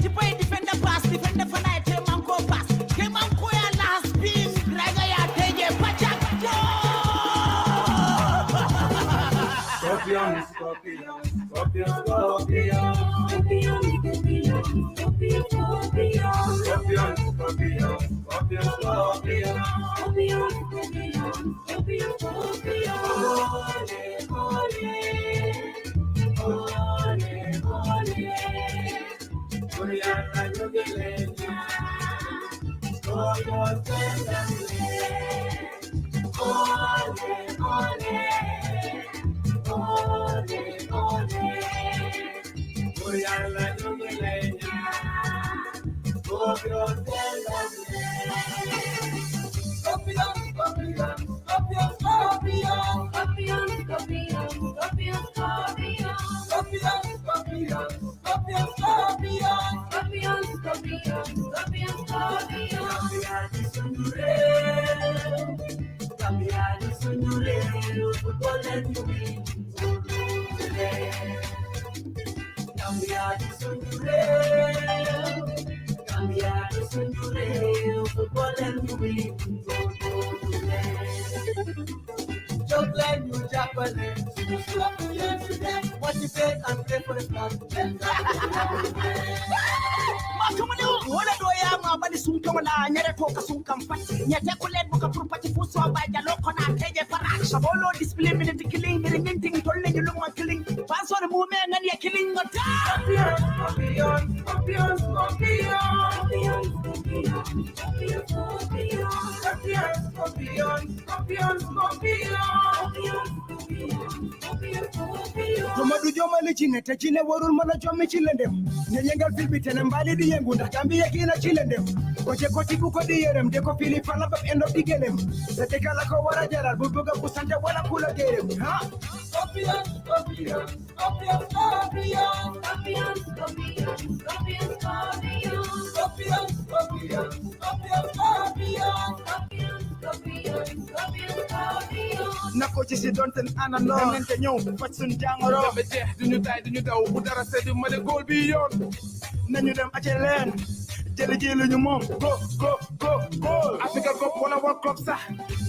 Multiply defend the pass, defend the finite, manko pass. Kemanko ya last beam, Raga ya teje, pachak. Scorpion, scorpion, scorpion, scorpion. Scorpion, scorpion, scorpion, scorpion. Scorpion, scorpion, scorpion, scorpion. Scorpion, scorpion, scorpion, scorpion. Oriana Yogelenya, Scorpion, Oriana Yogelenya, Scorpion, Scorpion, scorpion, scorpion, scorpion. Scorpion, scorpion, scorpion, scorpion. Scorpion, scorpion, scorpion, scorpion. Scorpion, scorpion, scorpion, scorpion. Cambiar el sueño real, fútbol en tu vida. Cambiar el sueño real, cambiar el sueño real, fútbol en tu vida. Just like you Japanese, you slap me yesterday. What you say and pray for the flag. Makamanu, wala doya mabani sunkamala, nyere toka sunkampat. Nyete kulet buka purpati fuso abaja loko na teje parak. Shabolo display minute killing, minting tolle you lumang killing. Pass on the movement and you're killing the Scorpion, scorpion, scorpion. Tomadu jomali chine te chine warul mana jomi chilendem. Nyengal filbite na mbali di yengu na kambi yakina chilendem. Koche koti buko di yerem de ko fili fala bab endo digelem. Sete kala ko wara jaral bubuga kusanja wala kula gerem. Ha? Scorpion, scorpion, scorpion, scorpion. Scorpion, scorpion, scorpion, scorpion. Scorpion, scorpion, scorpion, scorpion. Scorpion, scorpion, scorpion. Nako ci si donten anano nente ñew faj sun jangoro be jeex duñu tay duñu daw bu dara seddu ma de góol bi yoon nañu dem acé leen jëli ji luñu moom go Africa Cup wala World Cup sax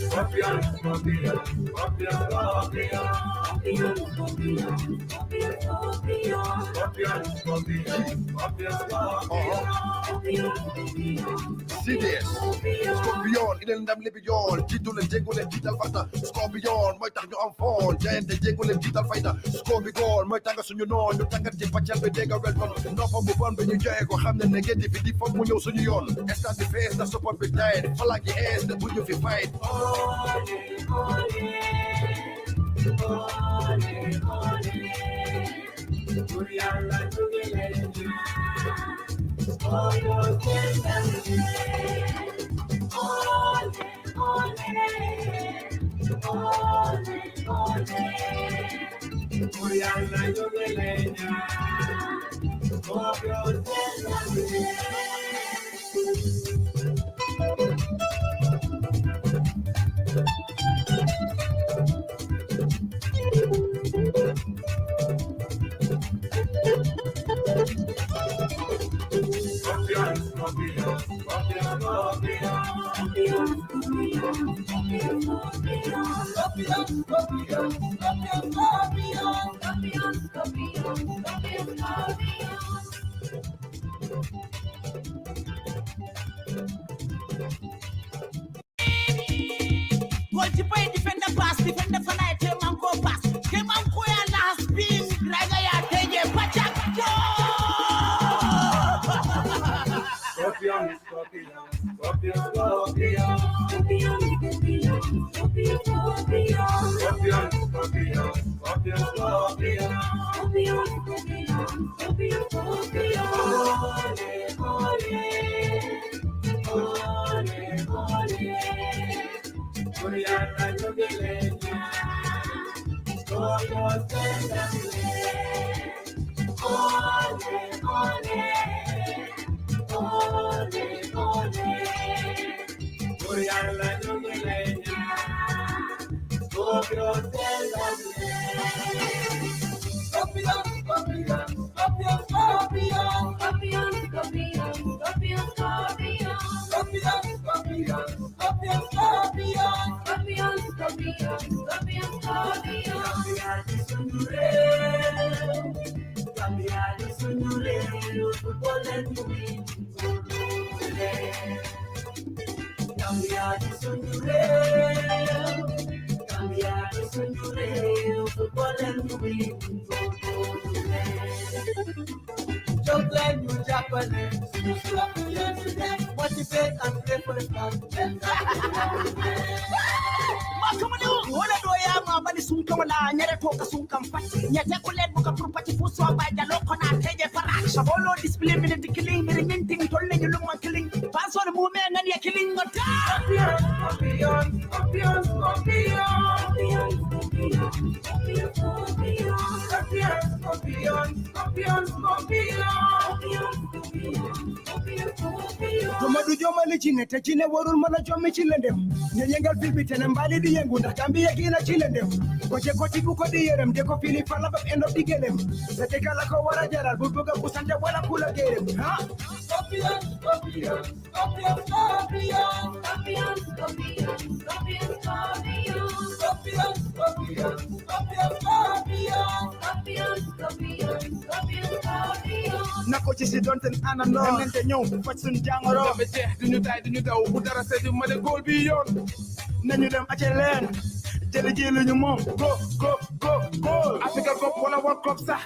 Scorpion, scorpion, scorpion, scorpion. Scorpion, scorpion, scorpion, scorpion. Scorpion, scorpion, scorpion, scorpion. See this, Scorpion, ilan ndam lépp yoon jiitu leen jéngu leen jiital fayda Scorpion mooy tax ñu am foon jayante jéngu leen jiital fayda Scorpion mooy tànga suñu noon ñu tàngat ci pàccal bi dégg welcome noppam bu bon bi ñu joxe ko xam ne ne ngeen di fi di foog mu ñëw suñu yoon stade bi fees na support bi tight flag yi ees ne bu ñu fi fight Oriana Yogelenya, Oriana Yogelenya, Scorpion, Scorpion, scorpion, scorpion, scorpion. Scorpion, scorpion, scorpion, Multiply defend the pass, defend the finite, manko pass. Kemanko ya last beam, Raga ya teje, pachak. Scorpion, scorpion, scorpion, scorpion. Scorpion, scorpion, scorpion, scorpion. Scorpion, scorpion, scorpion, scorpion. Scorpion, scorpion, scorpion, scorpion. Oriana Yogelenya, Scorpion, Oriana Yogelenya, Scorpion, Scorpion, scorpion, scorpion, scorpion. Scorpion, Gambia di suñu réew football leen mu ngi Gambia di suñu réew Gambia di suñu réew football leen mu ngi jóg leen ñu jàppale suñu club leen di dem motivate and play for the flag wala do ya ma bani sun kawala nyere to ka sun kan fat nyete ko let buka pour pati fu so ba jalo ko na teje farak shabolo display minute killing ringin ting tolle ñu lum killing paso mu me ngan ya killing ngota Domadu joma li ci ne te ci ne warul mën a jommi ci lëndëm ne yëngal fil bi te ne mbaali di yëngu ndax Gambia gi na ci lëndëm ko ci ko ci bu ko di yërëm de ko fili fala ba endo di gëlëm sa te kala ko wara jaral bu bëgg bu sante wala ku la gërëm ha nako ci si donten anando nente ñew fa sun jangoro dama jeex duñu tay duñu daw bu dara seddu ma ne góol bi yoon nañu dem acé leen jëli jëli ñu moom go Africa Cup wala World Cup sax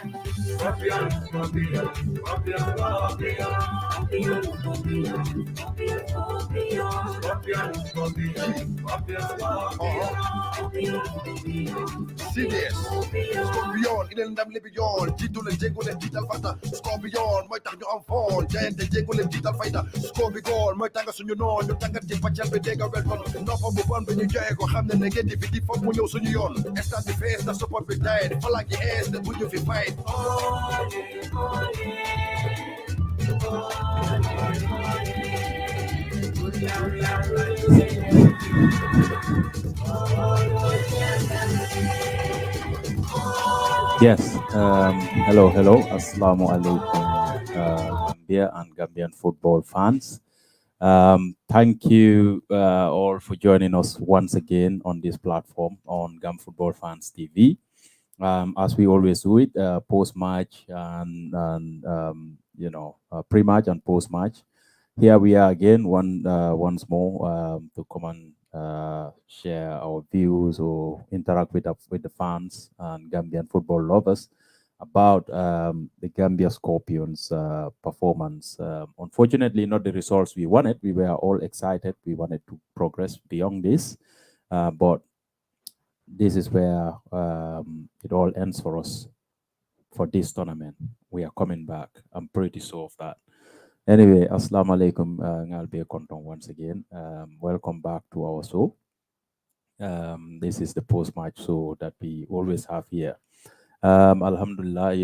CDS Scorpion leen ndam li bi yoon jiitu leen jéngu leen jiital fata Scorpion mooy tax ñu am foon jayante jéngu leen jiital fayda Scorpion mooy tànga suñu noon ñu tàngat ci pàccal bi dégga welcome noppa bu bon bi ñu joxe ko xam ne négativité foog mu ñëw suñu yoon stade bi fees na support bi died flag yi ees ne bu ñu fi fight Yes. Hello. Assalamu alaikum, Gambia and Gambian football fans. Thank you all for joining us once again on this platform on Gam Football Fans TV. As we always do it, post-match and pre-match and post-match. Here we are again, once more to come and share our views or interact with the fans and Gambian football lovers about the Gambia Scorpions performance. Unfortunately, not the results we wanted. We were all excited. We wanted to progress beyond this, but this is where it all ends for us for this tournament. We are coming back. I'm pretty sure of that. Anyway, Assalamu alaikum, Ngalbe Kontong once again. Welcome back to our show. This is the post-match show that we always have here. Alhamdulillah,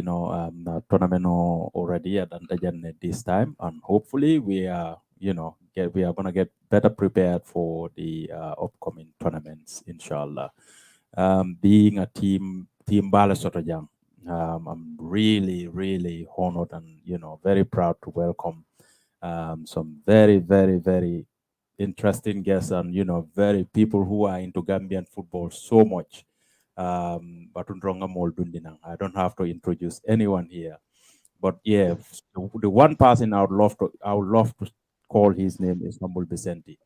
tournament already at Antajan this time, and hopefully we are, we are gonna get better prepared for the upcoming tournaments, inshallah. Being a team Bala Sotojang, I'm really honored and very proud to welcome some very, very, very interesting guests and very people who are into Gambian football so much. But I don't have to introduce anyone here. But yeah, the one person I would love to call his name is Humble Vicente.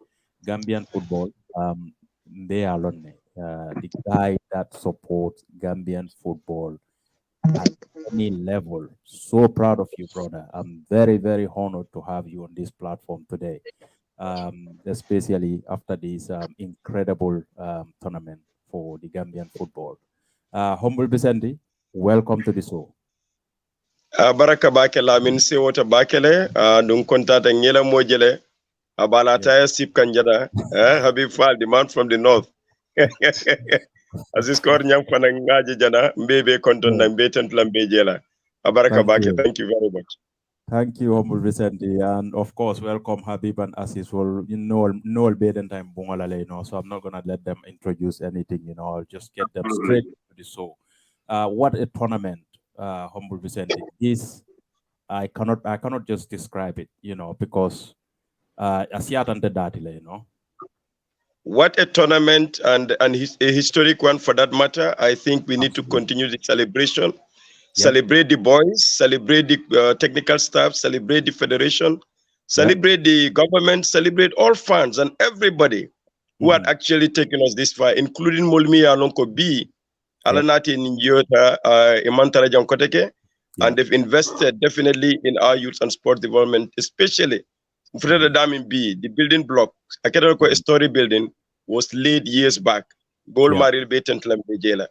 Gambian football, they are alone. The guy that supports Gambian football at any level. So proud of you, brother. I'm very, very honored to have you on this platform today, especially after this incredible tournament for the Gambian football. Humble Vicente, welcome to the show. Baraka bakela min se wota bakele dun kontata ngela mojele abala taya sip kanjada Habib Fall the man from the north Aziz Kor nyam fana ngaji jana mbebe konton na mbeten lambe jela baraka bake. Thank you very much. Thank you, Humble Vicente, and of course, welcome Habib and Aziz. Well, no beden time bungalale, so I'm not gonna let them introduce anything. I'll just get them straight to the show. What a tournament, Humble Vicente. I cannot just describe it, because Asiat and the Datile, what a tournament and a historic one for that matter. I think we need to Absolutely. continue the celebration, Yep. celebrate the boys, celebrate the technical staff, celebrate the federation, Yep. celebrate the government, celebrate all fans and everybody who had Mhm. actually taken us this far, including Molmi Alonko B, Yep. Alanati Ninjota, Imantara Jankoteke, Yep. and they've invested definitely in our youth and sport development, especially Freda Damin B, the building block, Akedoko Mhm. story building was laid years back. Gold Yep. Maril Betan Jela.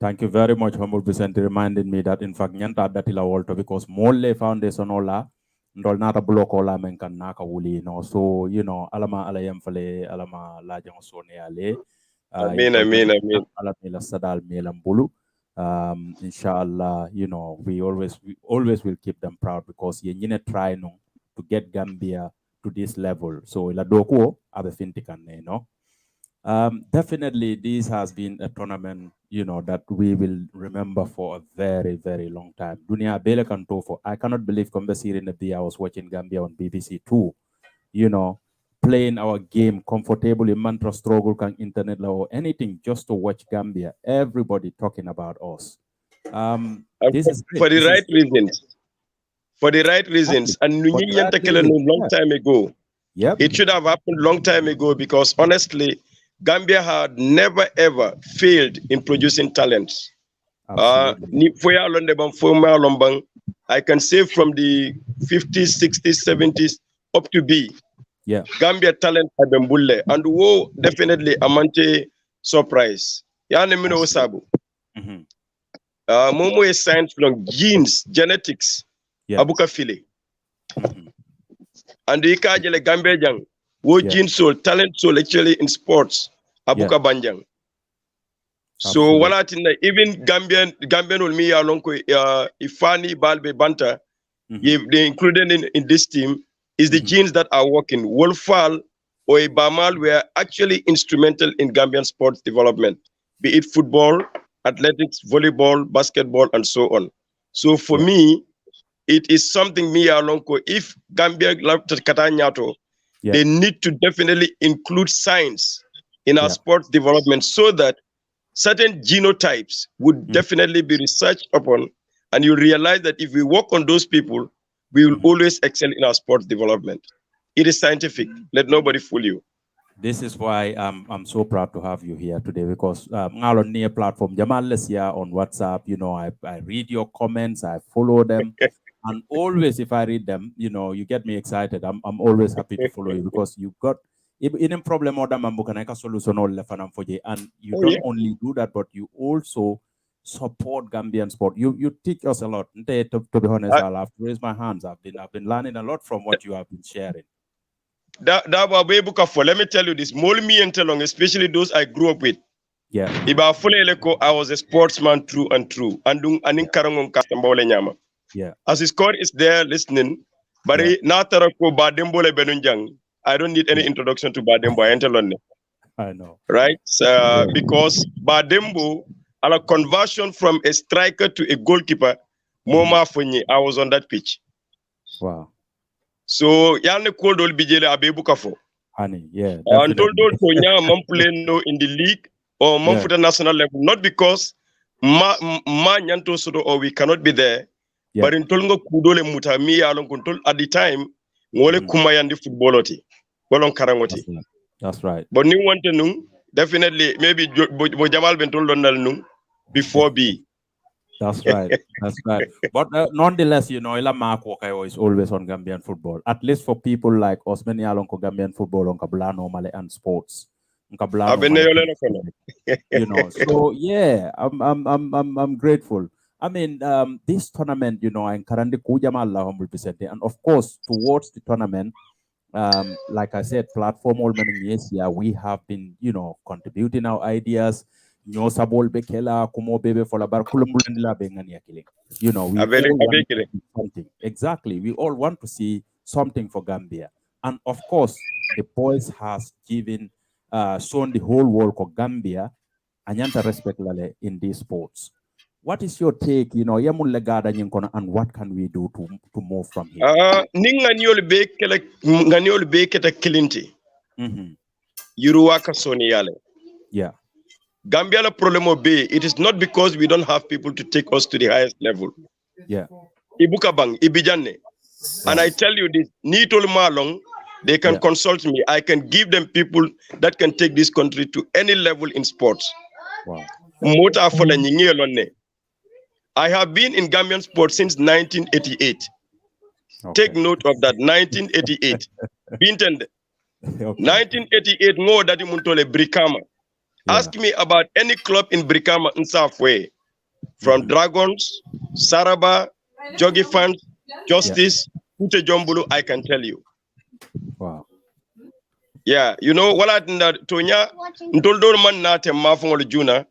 Thank you very much, Humble Vicente, reminding me that in fact nyanta datila walto because mole foundation ola ndol nata block ola men kan naka wuli no so alama ala yamfale alama la jang sone ale Amin, amin, amin. ala mila sadal melam bulu inshallah we always will keep them proud because ye nyine try no to get Gambia to this level so ila dokuo abe fintikan definitely, this has been a tournament, that we will remember for a very, very long time. Dunia Bele Kantofo, I cannot believe Kombesir in the day I was watching Gambia on BBC 2, playing our game comfortably, mantra struggle, can internet or anything just to watch Gambia. Everybody talking about us. This is great. For the right reasons. For the right reasons. And For the right Nunyian reasons, long time ago. Yep. It should have happened long time ago because honestly, Gambia had never ever failed in producing talents. Absolutely. I can say from the 50s, 60s, 70s up to B. Yeah. Gambia talent had been bulle and wo definitely amante surprise. Yani mino sabu. Mhm. Momo is science from genes, genetics, Yeah. abuka file. Mhm. And the ikajele Gambia jang, wo Yeah. gene soul, talent soul actually in sports, abuka banjang. So Absolutely. wala tinda even Gambian will me alonko Ifani Balbe Banta, Mhm. they included in this team is the Mhm. genes that are working. Wolfal or Bamal were actually instrumental in Gambian sports development, be it football, athletics, volleyball, basketball, and so on. So for Yeah. me, it is something me alonko. If Gambia love to Katanyato, Yeah. they need to definitely include science in our Yeah. sports development so that certain genotypes would definitely be researched upon, and you realize that if we work on those people, we will always excel in our sports development. It is scientific. Let nobody fool you. This is why I'm so proud to have you here today because on near platform Jamal Lesia on WhatsApp, I read your comments, I follow them, and always if I read them, you get me excited. I'm always happy to follow you because you got in problem order solution and you Oh, don't yeah. only do that, but you also support Gambian sport. You teach us a lot. To be honest, I'll have to raise my hands. I've been learning a lot from what you have been sharing. Let me tell you this. Me and Telong, especially those I grew up with. Yeah. I was a sportsman through and through. Yeah. As his score is there listening, but Yeah. I don't need any introduction to Badembo. I know. Right? Because Badembo, a conversion from a striker to a goalkeeper, Moma Fonye, I was on that pitch. Wow. So, Yane called all Bijele Abebukafo. Honey, yeah. And told Definitely. Tonya Mamplay no in the league or Mamfuta national level, not because ma nyanto sodo or we cannot be there, but in Tolungo Kudole Mutami along control at the time, Ngole Kumayandi footballoti, Bolon Karangoti. That's right. But new one to know, definitely, maybe Jamal Bentol Nung before B. That's right. That's right. But nonetheless, Ila Mark Wakayo is always on Gambian football. At least for people like us, many along Gambian football on Kablano, Male and sports. So yeah, I'm grateful. I mean, this tournament, and Karandi Kujamala 100%. And of course, towards the tournament, like I said, platform all many years, we have been, contributing our ideas. Sabol bekela kumo bebe for la bar kulumbulandila bengani akile. We all want to see something. Exactly. We all want to see something for Gambia. And of course, the boys has given shown the whole world of Gambia anyanta respect lale in these sports. What is your take, yamun legada nyinkona, and what can we do to move from here? Ninganyol beketa kilinti. Yuruwaka Soniale. Yeah. Gambia la problemo be, it is not because we don't have people to take us to the highest level. Yeah. Ibukabang, Ibijane. And I tell you this, Nitol Malong, they can consult me. I can give them people that can take this country to any level in sports. Wow. I have been in Gambian sports since 1988. Okay. Take note of that, 1988. Bintende. 1988, more that Muntole Brikama. Ask me about any club in Brikama in Southway. From Dragons, Saraba, Jogi Fans, Justice, Ute Jombulu, I can tell you. Wow. Yeah, you know, wala Tonya, Ntoldo man na te mafong juna,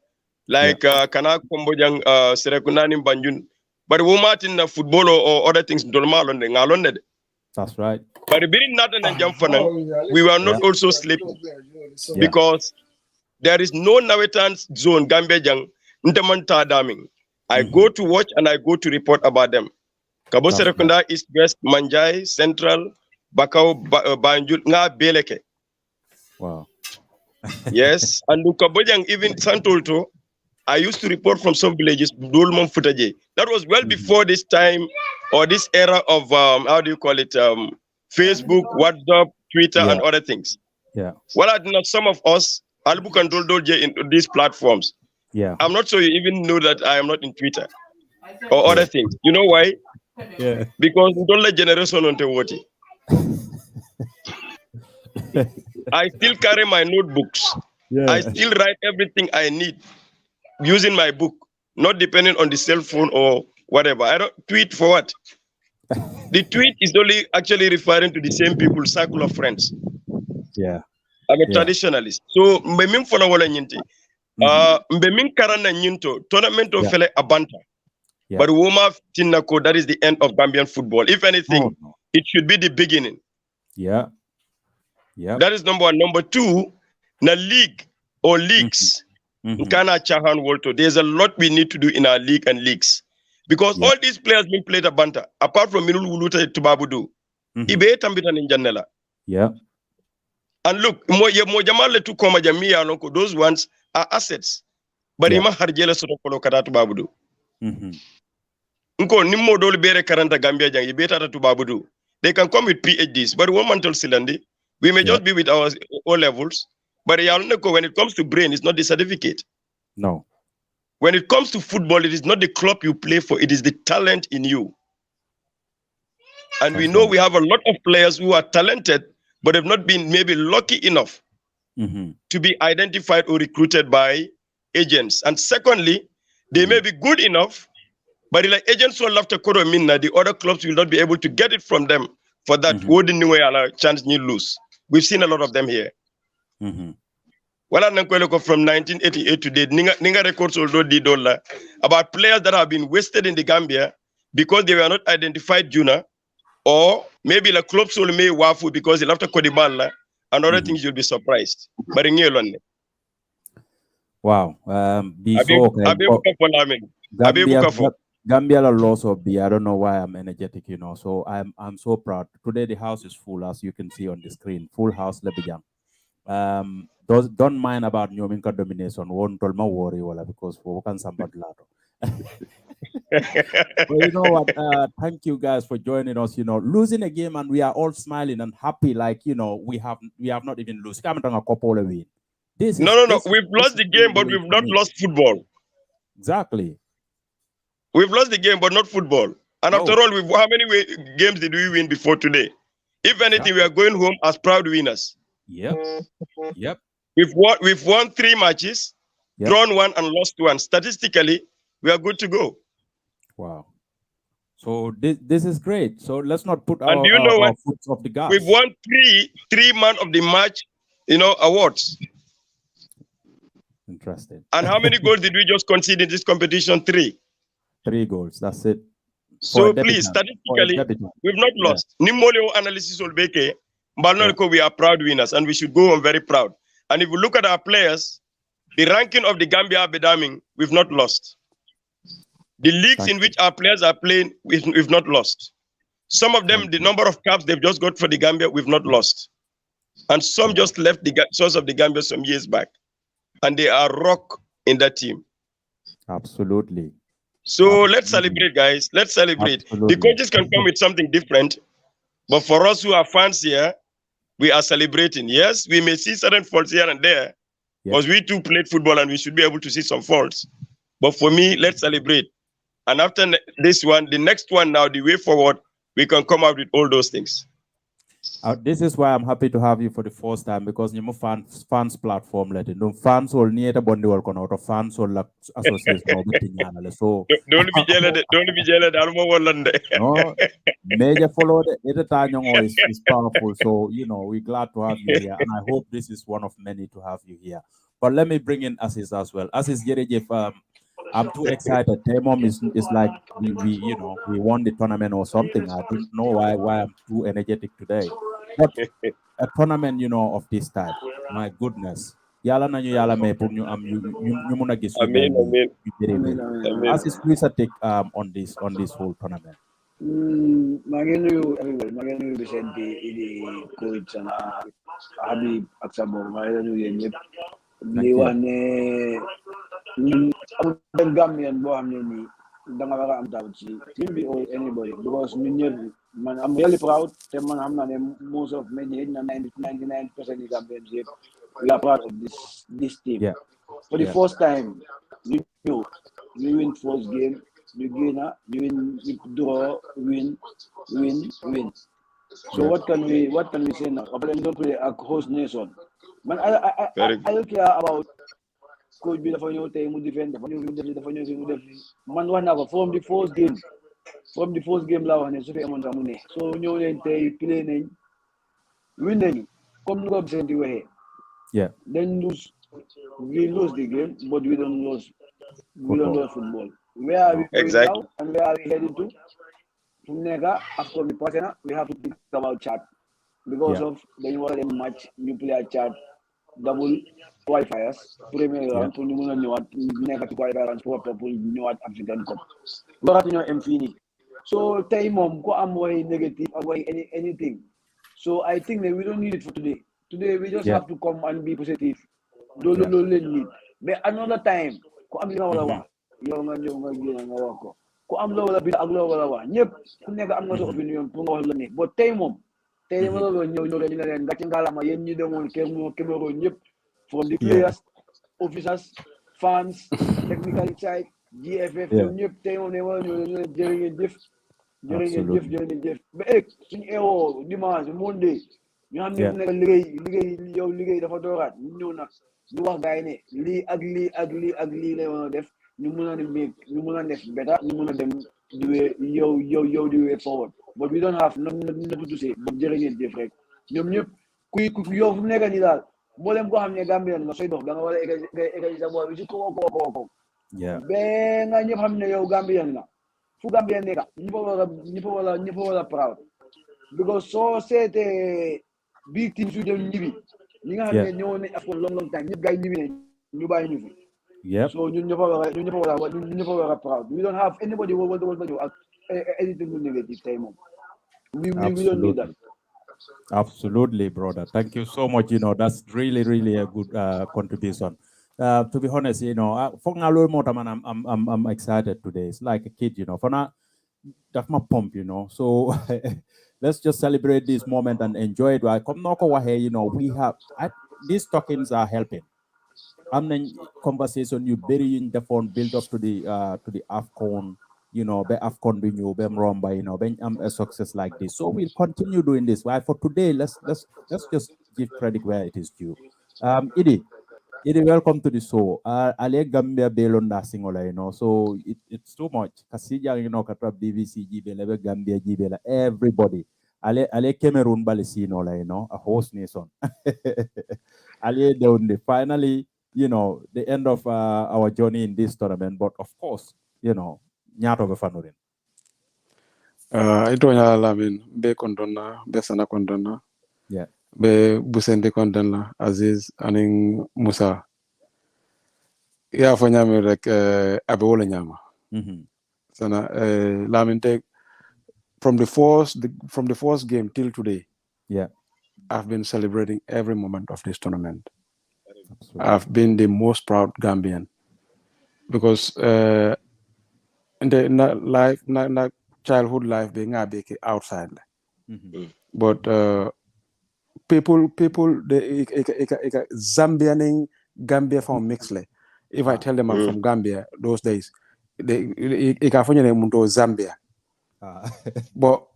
like kana kombojang serekunani banjun. But we Martin na football or other things ngalonde. That's right. But being not an Jamfana, we were not also sleeping because there is no Nawetans zone Gambia Jang Ntamanta daming. I go to watch and I go to report about them. Kabo Serekunda, East West, Manjai, Central, Bakau, Banjul, Nga Beleke. Wow. Yes, and Lukabojang, even Santolto, I used to report from some villages, Dulmon Futaje. That was well before this time or this era of, how do you call it, Facebook, WhatsApp, Twitter, and other things. Yeah. Well, I know some of us, Albu can Dolje in these platforms. Yeah. I'm not sure you even know that I am not in Twitter or other things. You know why? Yeah. Because we don't let generation on the water. I still carry my notebooks. Yeah. I still write everything I need using my book, not depending on the cell phone or whatever. I don't tweet for what? The tweet is only actually referring to the same people, circle of friends. Yeah. I'm a traditionalist. So, mbemim fona wala nyinti. Mbemim karana nyinto, tournament of fele abanta. But Woma Tinako, that is the end of Gambian football. If anything, it should be the beginning. Yeah. Yeah. That is number one. Number two, na league or leagues. Nkana Chahan Walto. There's a lot we need to do in our league and leagues. Because all these players being played at Banta, apart from Minul Wuluta Tubabudu, Ibe Tambita Ninjanela. Yeah. And look, those ones are assets. But Ima Harjela Sotokolo Katatu Babudu. Nko Nimo Dole Bere Karanta Gambia Jang, Ibeta to Babudu. They can come with PhDs, but one mental Silandi. We may just be with our O levels, but when it comes to brain, it's not the certificate. No. When it comes to football, it is not the club you play for, it is the talent in you. And we know we have a lot of players who are talented, but have not been maybe lucky enough to be identified or recruited by agents. And secondly, they may be good enough, but like agents will love to Minna, the other clubs will not be able to get it from them for that wooden way chance you lose. We've seen a lot of them here. Well, from 1988 to date, Ninga records also did about players that have been wasted in the Gambia because they were not identified junior, or maybe the clubs will make wafu because they left a Kodibala and other things, you'll be surprised. But in wow. Before Gambia loss of the, I don't know why I'm energetic, you know. So I'm so proud. Today the house is full, as you can see on the screen. Full house, Lebijang. Don't mind about Nyominka domination. Won't tell my worry because we can somebody later. But you know what? Thank you guys for joining us. You know, losing a game and we are all smiling and happy, like you know, we have not even lost. Come on, a couple of win. No. We've lost the game, but we've not lost football. Exactly. We've lost the game, but not football. And after all, how many games did we win before today? If anything, we are going home as proud winners. Yep. We've won 3 matches, drawn 1 and lost 1. Statistically, we are good to go. Wow. So this is great. So let's not put our foot off the gas. We've won 3 man of the match, awards. Interesting. And how many goals did we just concede in this competition? 3. 3 goals. That's it. So please, statistically, we've not lost. Nimolio analysis will make we are proud winners and we should go on very proud. And if we look at our players, the ranking of the Gambia Bedaming, we've not lost. The leagues in which our players are playing, we've not lost. Some of them, the number of caps they've just got for the Gambia, we've not lost. And some just left the source of the Gambia some years back. And they are rock in that team. Absolutely. So let's celebrate, guys. Let's celebrate. Absolutely. The coaches can come with something different. But for us who are fans here, we are celebrating. Yes, we may see certain faults here and there. Because we too played football and we should be able to see some faults. But for me, let's celebrate. And after this one, the next one now, the way forward, we can come out with all those things. This is why I'm happy to have you for the first time, because you fans platform let it. Fans will need a bondi work on auto fans or like association. So don't be jealous. Don't be jealous. No, major follow the is powerful. So we're glad to have you here, and I hope this is one of many to have you here. But let me bring in Asis as well. Asis Jerejef, I'm too excited. Temom is like we won the tournament or something. I don't know why I'm too energetic today. But a tournament, of this type, my goodness. Yala na yala me pour ñu am ñu mëna gis yu mel ni. Asis, please take on this whole tournament. Magenu everywhere. Magenu Vicente, the coach and Habib Aksabo. Magenu Yenyep. Liwane Gambian Bohamini. Dangara Amtauchi. Will be all anybody because man, I'm really proud. Most of many 99% Gambians here. We are part of this team. Yeah. For the first time, we win first game. You win, you draw, win. So what can we say now? Don't play a host nation. Man, I don't care about coach be the final team defend the final man one hour from the first game. From the first game law and so they playing winning. Come up send you away. Yeah. Then we lose the game, but we don't lose football. Where are we going now and where are we heading to? From Nega, after the partner, we have to think about chat. Because of the match, you play a chat, double qualifiers, premier round, for you know what negative qualifiers for people know what African Cup. But you know, infinity. So, time go away negative, away anything. So, I think that we don't need it for today. Today, we just have to come and be positive. Don't need. But another time, yow nga wax ko ku am loo wala bi ak loo wala wax ñëpp ku nekk am nga sa opinion pour nga wax la ne ba tey moom tey ma la ñëw ñu leen gàcce ngaalama yéen ñi demoon Cameroon ñëpp from the players officers fans technical side GFF ñoom ñëpp tey moom ne wala ñu leen jërë ngeen jëf ba suñu eewoo dimanche Monday ñu xam ne nekk liggéey dafa dooraat ñu ñëw nag ñu wax gaay ne lii ak lii lay war a def ñu mën a def better ñu mën a dem yow di way forward but we don't have nothing to say but jërë ngeen jëf rek ñoom ñëpp kuy yow fu nekk nii daal mboolem koo xam ne Gambien nga sooy dox da nga war a eggali sa boor bi ci ko ba nga ñëpp xam ne yow Gambien nga fu Gambien nekk ñëpp war a proud because soo seetee big team su dem ñibi ñi nga xam ne ñëwoon nañ after long time ñëpp gars yi ñibi ne ñu bàyyi ñu fi. So you never proud. We don't have anybody who will do anything negative time. We don't need that. Absolutely, brother. Thank you so much. That's really a good contribution. To be honest, I'm excited today. It's like a kid, for now, that's my pump, So let's just celebrate this moment and enjoy it. We have these tokens are helping. Conversation you very in the phone build up to the AFCON, be AFCON be new, be Mromba, a success like this. So we'll continue doing this. Why for today, let's just give credit where it is due. Idi, welcome to the show. Ale Gambia Belonda Singola, so it's too much. Kasija, katra BBC Gibele, Gambia Gibela, everybody. Ale Cameroon Balisino, a host nation. Ale down finally. The end of our journey in this tournament, but of course, nyato be fanurin. Ito nya lamin be kontona, be sana kontona. Yeah. Be busende kontona Aziz aning Musa. Ya fanya me rek abe wala nyama. Sana lamin take from the first game till today. Yeah. I've been celebrating every moment of this tournament. Absolutely. I've been the most proud Gambian because in the childhood life being outside, but people they Zambianing Gambia from mixle. If I tell them I'm from Gambia, those days they Zambia. But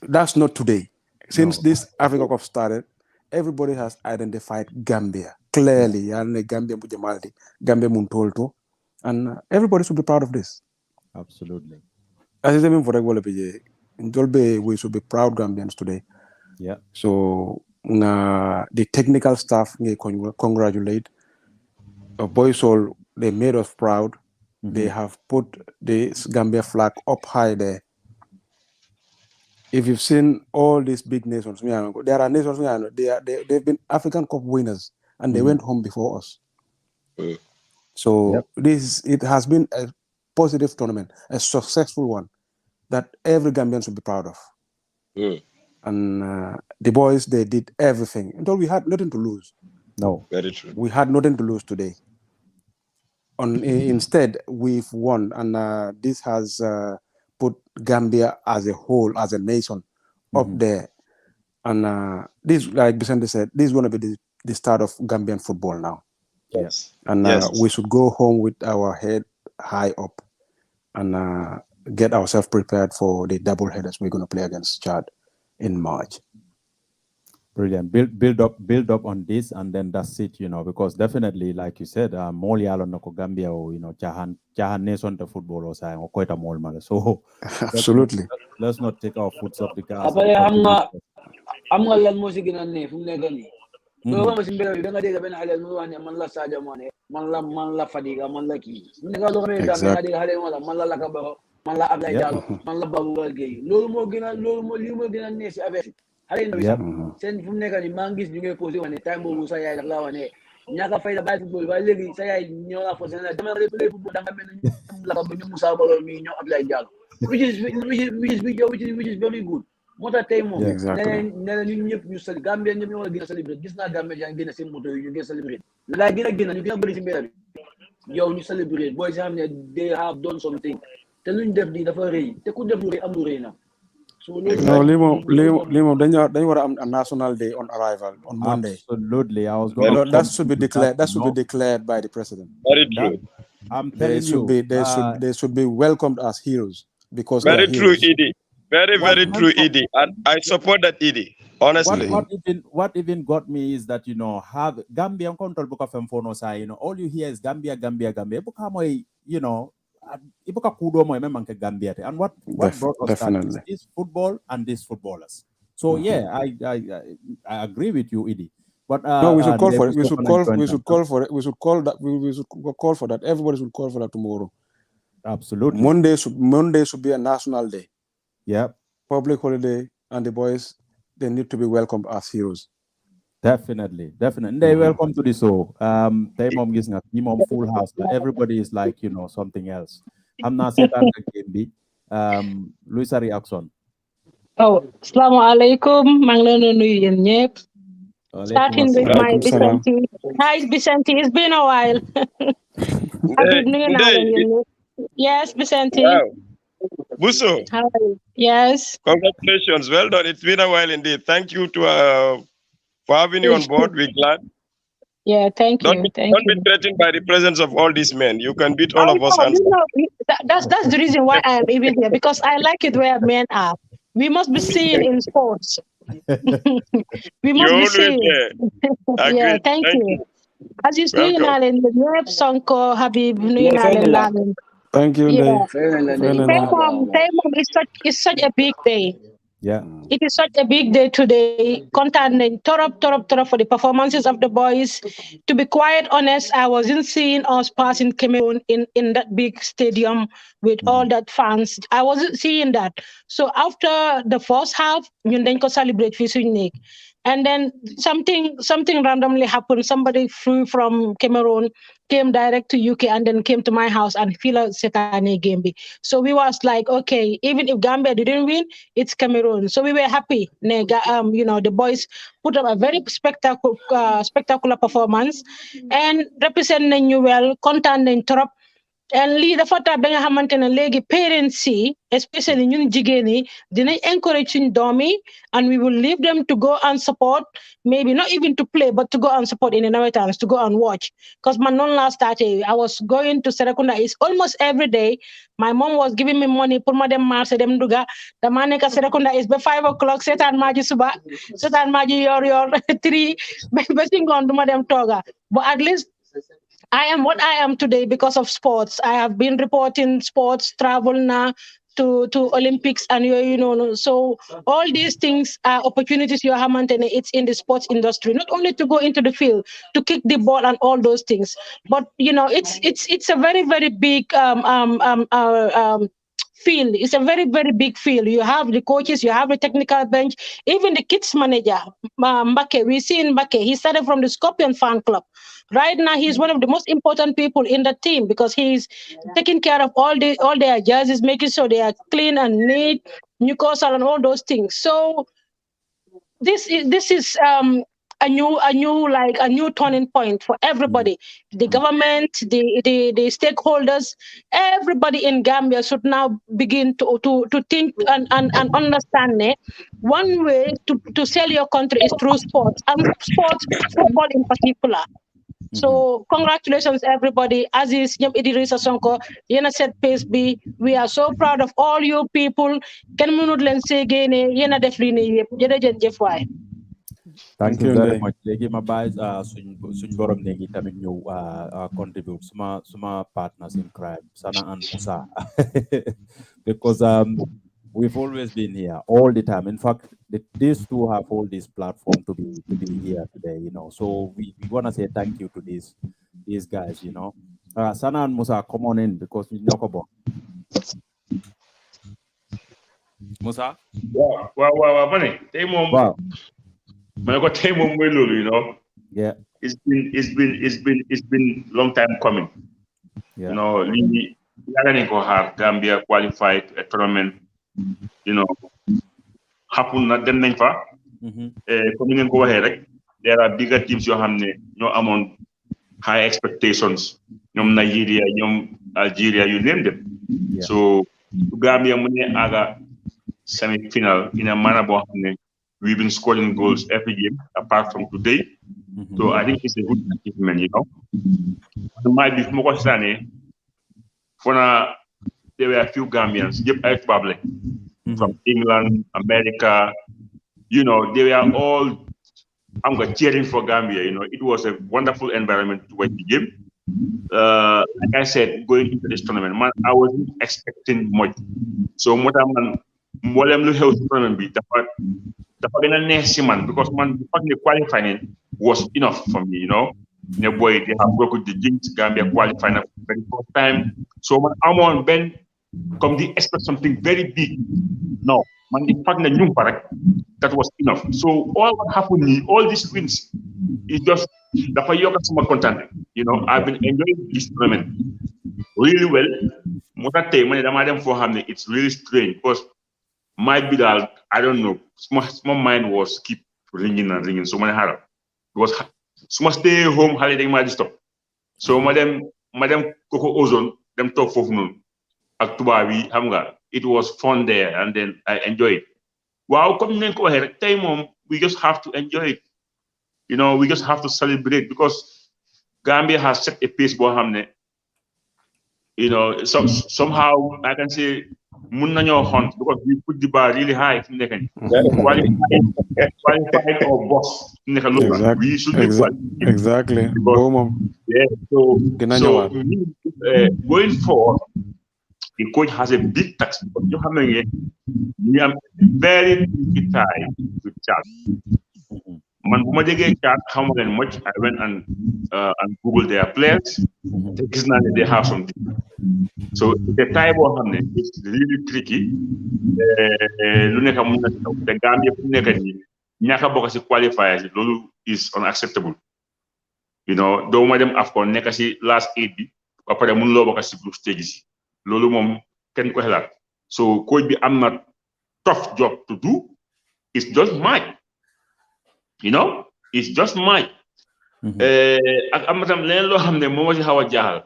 that's not today. Since this Africa Cup started, everybody has identified Gambia clearly. Gambia Mujamaldi, Gambia Muntolto, and everybody should be proud of this. Absolutely. As is even for we should be proud Gambians today. Yeah. So the technical staff congratulate. Boys all they made us proud. They have put the Gambia flag up high there. If you've seen all these big nations, there are nations they've been African Cup winners and they went home before us. So it has been a positive tournament, a successful one that every Gambian should be proud of. And the boys, they did everything until we had nothing to lose. No, very true. We had nothing to lose today. Instead, we've won, and this has put Gambia as a whole, as a nation, up there. And this, like Vicente said, this is going to be the start of Gambian football now. Yes. And we should go home with our head high up and get ourselves prepared for the double headers we're going to play against Chad in March. Brilliant. Build up on this, and then that's it, because definitely, like you said, Moli Alon Noko Gambia, Chahan nation to football or saying or quite a mall man. So absolutely. Let's not take our foot off the gas. I'm gonna let music in a name from Negani. No one was in Belgium. Then I did a Benhalen, Manla Sajamane, Manla Fadiga, Manlaki. Negalo, Manla Lacabo, Manla Abdajal, Manla Babu, Lumo Gina, Lumo Gina, Nesi. Send from Negani Mangis, you get position and the time will say Lawane. Naka fight about football, I live in say Nyola for Senate, which is very good. What a time exactly. You said Gambia, you want to celebrate. This not Gambia, and get a symbol you get celebrate. Like again, you can believe in you celebrate. Boys they have done something. Telling them the furry, they could have do Amurena. So no, Limo, then you were a national day on arrival on Monday. Absolutely, I was going. That should be declared. That should be declared by the president. Very true. I'm telling you, they should be welcomed as heroes because very they are true, heroes. Edie. Very true, Edie. And I support that, Edie. Honestly, what even got me is that have Gambian control book of Mfono say all you hear is Gambia. Ibuka kudo mo manke Gambia. And what brought us that is football and these footballers. So yeah, I agree with you, Edie. But no, we should call for it. We should call for it. We should call for that. Everybody should call for that tomorrow. Absolutely. Monday should be a national day. Yeah. Public holiday, and the boys, they need to be welcomed as heroes. Definitely. They welcome to the show. They mom is not full house. Everybody is like something else. I'm not saying that Luisa reaction. Oh, Assalamu alaikum. Manglano nuyen nyep. Starting with my Vicente. Hi, Vicente. It's been a while. Yes, Vicente. Wow. Buso. How are you? Yes. Congratulations. Well done. It's been a while indeed. Thank you for having you on board. We're glad. Yeah, thank you. Don't be threatened by the presence of all these men. You can beat all of us hands. That's the reason why I am even here, because I like it where men are. We must be seen in sports. We must be seen. Yeah, thank you. As you see, Nalen, the Nurep Sonko, Habib, Nalen. Thank you. Yeah. It's such a big day. Yeah. It is such a big day today. Content torop for the performances of the boys. To be quite honest, I wasn't seeing us passing Cameroon in that big stadium with all that fans. I wasn't seeing that. So after the first half, you then go celebrate Fisunik. And then something randomly happened. Somebody flew from Cameroon, came direct to UK, and then came to my house and filled Setane Gambi. So we was like, okay, even if Gambia didn't win, it's Cameroon. So we were happy. The boys put up a very spectacular performance and representing you well, content and trop. And lii dafa tax ba nga xamante ne léegi parents yi especially ñun jigéen yi dinañ encourage suñ doom yi and we will leave them to go and support, maybe not even to play but to go and support in the Nawetans, to go and watch. Because man non last started, I was going to Serekunda is almost every day. My mom was giving me money pour ma dem marché dem Duga. Dama nekk Serekunda is by 5 o'clock seetaan maaji suba seetaan maaji yor 3 ba si ngoon duma dem tooga. But at least I am what I am today because of sports. I have been reporting sports, travel now to Olympics, and so all these things are opportunities you have maintained. It's in the sports industry, not only to go into the field to kick the ball and all those things, but it's a very very big field. It's a very, very big field. You have the coaches, you have the technical bench, even the kids manager, Mbake. We see in Mbake, he started from the Scorpion fan club. Right now, he's one of the most important people in the team because he's taking care of all their jerseys, making sure they are clean and neat, Newcastle and all those things. So this is a new turning point for everybody. The government, the stakeholders, everybody in Gambia should now begin to think and understand it. One way to sell your country is through sports, and sports, football in particular. So congratulations everybody. Aziz, Nyam Idrissa Sonko, yena set pace B. We are so proud of all you people. Ken munut len segene yena def li ni yep. Jërëjëf waay. Thank you very much. Léegi ma bàyyi suñ borom léegi tamit ñëw contribute suma partners in crime, Sana and Musa, because we've always been here all the time. In fact, these two have all this platform to be here today, So we want to say thank you to these guys, Sana and Musa, come on in because we know about Musa. Wow, money. Wow. Yeah. It's been long time coming. Yeah. Gambia qualified a tournament. Happen na dem nañ fa. Comme ngeen ko waxee rek, there are bigger teams yoo xam ne ñoo amoon high expectations. ñoom Nigeria, ñoom Algeria, you name them. So Gambia mu ne aga semi-final in a manner boo xam ne we've been scoring goals every game apart from today. So I think it's a good achievement, Might be more than there were a few Gambians, from England, America, they were all cheering for Gambia. It was a wonderful environment to watch the game. Like I said, going into this tournament, man, I wasn't expecting much. So more than tournament because the qualifying was enough for me, they have worked with the Jinx Gambia qualifying for the very first time. So I'm on Ben come the expect something very big. No, the fact that was enough. So all what happened, all these wins, is just the Fayoka content. I've been enjoying this tournament really well. It's really strange because might be that I don't know. Small mind was keep ringing and ringing. So many harder. It was stay home holiday might stop. So madam Coco Ozone, them talk for noon. It was fun there and then I enjoyed it. Wow, we just have to enjoy it. We just have to celebrate because Gambia has set a pace for Hamne. Somehow I can say hunt because we put the bar really high. Qualified or boss. We should be exactly. Yeah, so going forward, the coach has a big task. We are very tied with Chad. How much I went and Googled their players. They have something. So the type of is really tricky. The Gambia ñaka bokk ci qualifiers loolu is unacceptable. You know, doo ma dem AFCON nekk ci last 8 bi ba pare mënuloo bokk ci group stages yi loolu moom kenn ko xelaat. So coach bi am na tough job to do. It's just mine. You know, it's just mine. Ak am na tam leneen loo xam ne moo ma ci xaw a jaaxal.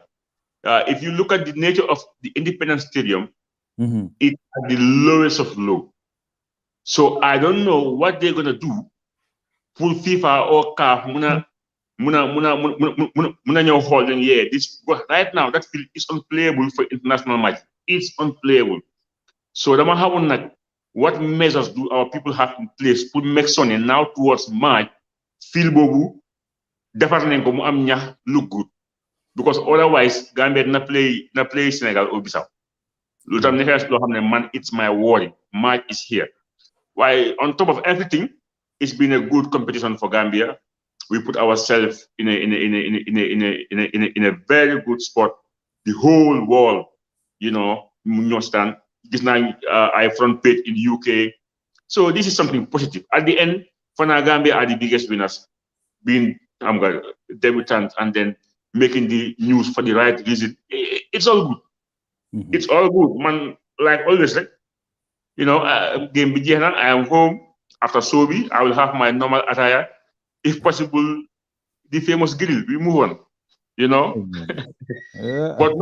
If you look at the nature of the Independence Stadium, it's at the lowest of low. So I don't know what they're gonna do for FIFA or CAF. Muna ñëw xool leen, yeah, this right now that field is unplayable for international match. It's unplayable. So dama xamoon nag what measures do our people have in place to make Sunday now towards March field boobu defar nañ ko mu am ñax look good, because otherwise Gambia na play Senegal or Bissau. Lu tam nekk loo xam ne man it's my worry. March is here. Why on top of everything, it's been a good competition for Gambia. We put ourselves in a very good spot. The whole world, you know, stand. This now I front page in UK. So this is something positive. At the end, for now, Gambia are the biggest winners, being debutants and then making the news for the right reason. It's all good. It's all good, man. Like always, right? You know, game begin. I am home after Sobi. I will have my normal attire, if possible, the famous grill. We move on, you know, but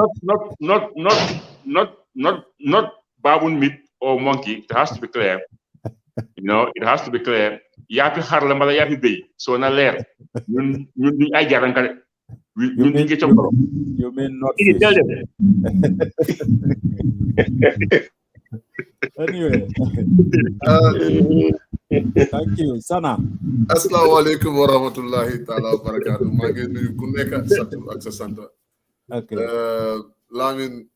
not baboon meat or monkey. It has to be clear. You know, it has to be clear. Yapi harla mala yapi bay. So na leer. Ñun duñ ay jarankale. You mean not fish? Tell them. Anyway, thank you, Sana. Assalamu alaikum wa rahmatullahi ta'ala wa barakatuh. Maa ngi nuyu ku nekk sa tur ak sa sant. Okay. Lamin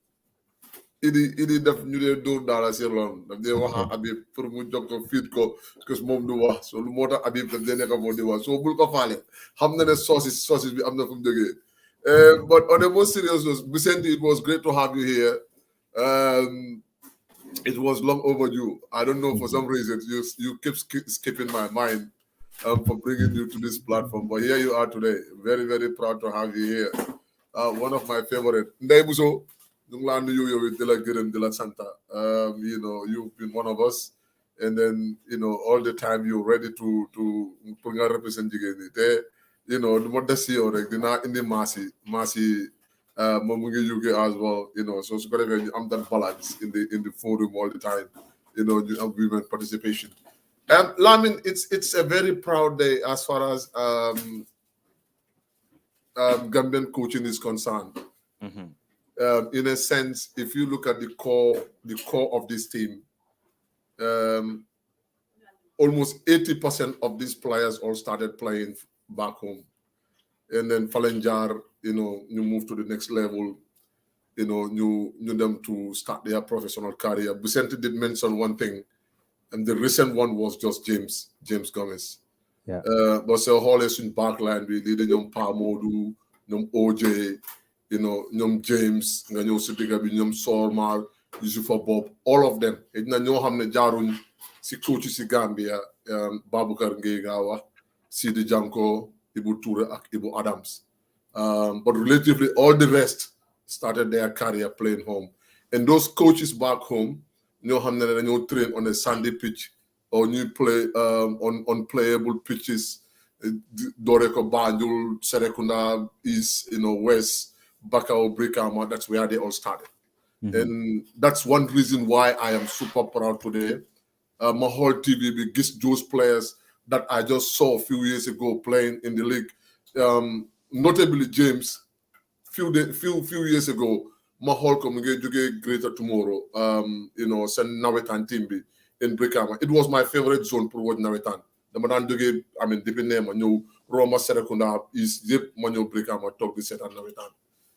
idi def ñu dee dóor daala si loon daf dee wax Habib pour mu jox ko fiit ko parce que moom du wax so lu moo tax Habib daf dee nekk moo di wax so bul ko faale xam na ne sauces bi am na fu mu jógee. But on a more serious note, Vicente, it was great to have you here. It was long overdue. I don't know, for some reason, you keep skipping my mind for bringing you to this platform. But here you are today. Very, very proud to have you here. One of my favorite. You know, you've been one of us. And then, you know, all the time you're ready to represent you. You know, the more this year, like, they're in the Marcy, UK as well, you know, so it's got to I'm that balance in the forum all the time, you know, you have women participation. Lamin, it's a very proud day as far as Gambian coaching is concerned. In a sense, if you look at the core of this team, almost 80% of these players all started playing back home. And then Falenjar, you know, you move to the next level, you know, you them to start their professional career. Vicente did mention one thing, and the recent one was just James Gomez. Yeah. But so always in backline, we did young Pamodu, young OJ, you know, young James, young Sidigabi, young Sormal, Yusufa Bob, all of them. It na ñoo xamne jaarun si coach si Gambia, Babukar Ngegawa, Sidi Janko, Ibu Toure ak Ibu Adams. But relatively all the rest started their career playing home. And those coaches back home, you know, train on a sandy pitch or you play on unplayable pitches. Doreko, Banjul, Serekunda, East, you know, West, Bakau, Brikama, that's where they all started. And that's one reason why I am super proud today. My whole TV begins those players that I just saw a few years ago playing in the league. Notably James, few years ago, Mahol Komige Greater Tomorrow, you know, send Nawetan Timbi in Brikama. It was my favorite zone for what Nawetan. The Madan Duge, I mean, Dipi name, Manu, Roma Serekunda is Zip Manu Brikama talk the set and Nawetan,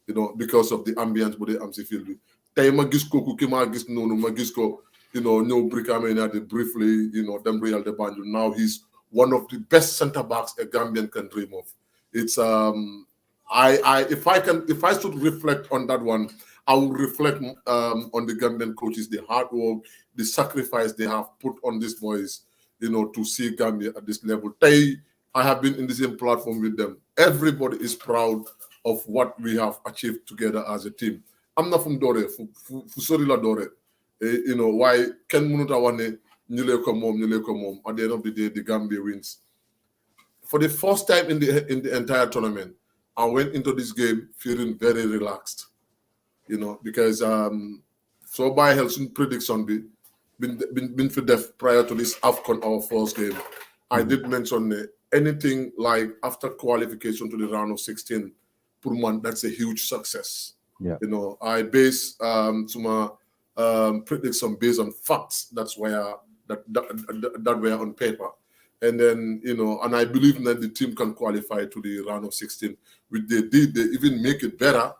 you know, because of the ambience with the Amsi field. Taima Gisko, Kukima Gis no Magisko, you know, no Brikama briefly, you know, them Real de Banjo. Now he's one of the best center backs a Gambian can dream of. It's if I should reflect on that one, I will reflect on the Gambian coaches, the hard work, the sacrifice they have put on these boys, to see Gambia at this level. I have been in the same platform with them. Everybody is proud of what we have achieved together as a team. I'm not from Dore, Fusorila Dore. Why Ken Munutawane, Nyuleko Mom. At the end of the day, the Gambia wins. For the first time in the entire tournament, I went into this game feeling very relaxed. Because so by Helsinki prediction been for def prior to this AFCON, our first game. I did mention anything like after qualification to the round of 16 per month, that's a huge success. Yeah. I base some prediction based on facts. That's where that were on paper. And then, and I believe that the team can qualify to the round of 16, which they did. They even make it better,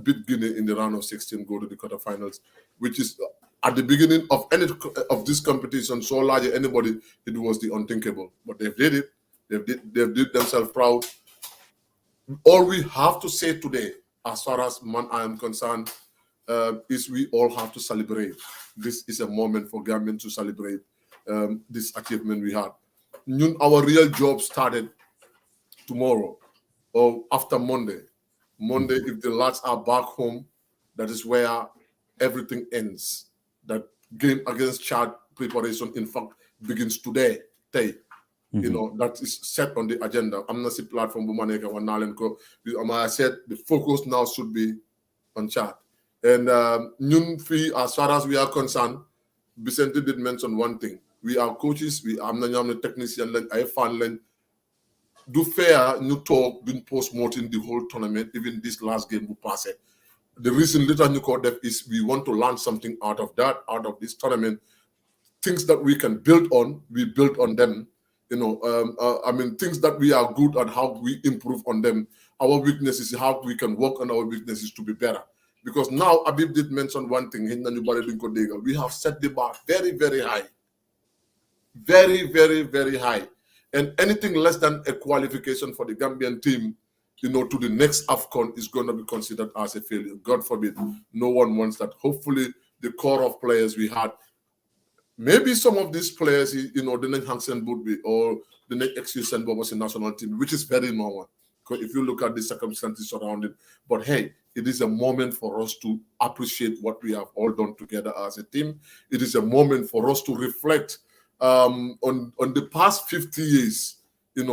beat Guinea in the round of 16, go to the quarterfinals, which is at the beginning of any of this competition, so large anybody, it was the unthinkable. But they did it. They did themselves proud. All we have to say today, as far as I am concerned, is we all have to celebrate. This is a moment for Gambians to celebrate this achievement we had. Our real job started tomorrow or after Monday. Monday, if the lads are back home, that is where everything ends. That game against Chad preparation, in fact, begins today. That is set on the agenda. I'm not a platform Bumaneka or Nalenko. I said the focus now should be on Chad. And as far as we are concerned, Vicente did mention one thing. We are coaches, I'm not technician, I found do fair, new talk, been post-mortem the whole tournament, even this last game will pass it. The reason later you call that is we want to learn something out of this tournament. Things that we can build on, we build on them. Things that we are good at, how we improve on them. Our weaknesses, how we can work on our weaknesses to be better. Because now Abib did mention one thing, we have set the bar very, very high. Very, very, very high. And anything less than a qualification for the Gambian team, to the next AFCON is going to be considered as a failure. God forbid. No one wants that. Hopefully, the core of players we had, maybe some of these players, the next Hansen Budby or the next ex-Usain Bobo's national team, which is very normal. Because if you look at the circumstances surrounding, but hey, it is a moment for us to appreciate what we have all done together as a team. It is a moment for us to reflect on the past 50 years. And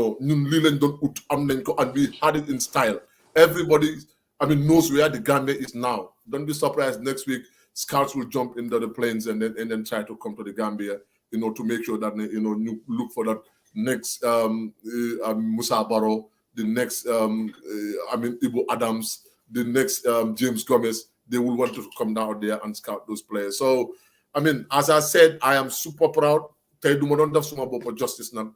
we had it in style. Everybody, knows where the Gambia is now. Don't be surprised next week. Scouts will jump into the planes and then try to come to the Gambia, to make sure that you look for that next Musa Barrow, the next Ibo Adams, the next James Gomez. They will want to come down there and scout those players. So, as I said, I am super proud. Justice now.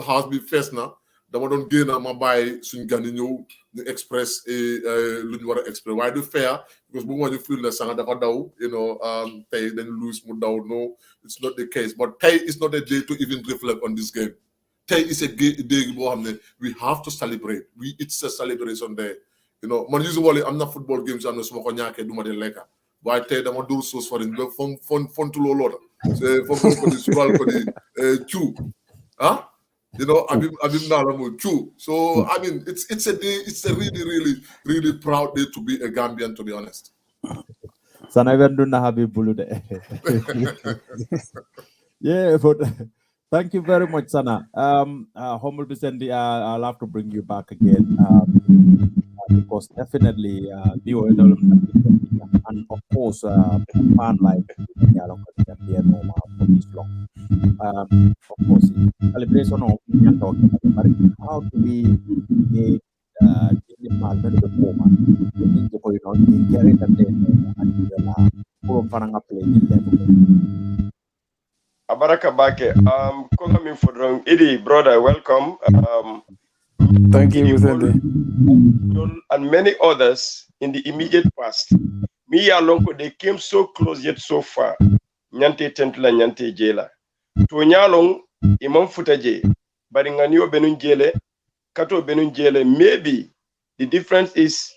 Has been first now. The one don't gain my buy soon the express express. Why do fair? Because when you feel the sang then lose more down. No, it's not the case. But Tay is not a day to even reflect on this game. Tay is a day we have to celebrate. It's a celebration day. Usually I'm not football games, I'm not smoking do my leka. Why Tay them do so for the fun to lot. So huh? So it's a day. It's a really, really, really proud day to be a Gambian, to be honest. Yeah, but thank you very much, Sana. Humble Vicente, I'll have to bring you back again because definitely and of course, fan like of course, celebration of how do we make the parliament Abaraka Bake, coming for wrong. Idi, brother, welcome. Thank you, Vicente. And many others in the immediate past. Me along, they came so close yet so far. Nyante Tentula, Nyante Jela. To Nyalong, Imam Futaje, Baringanio Benunjele, Kato Benunjele, maybe the difference is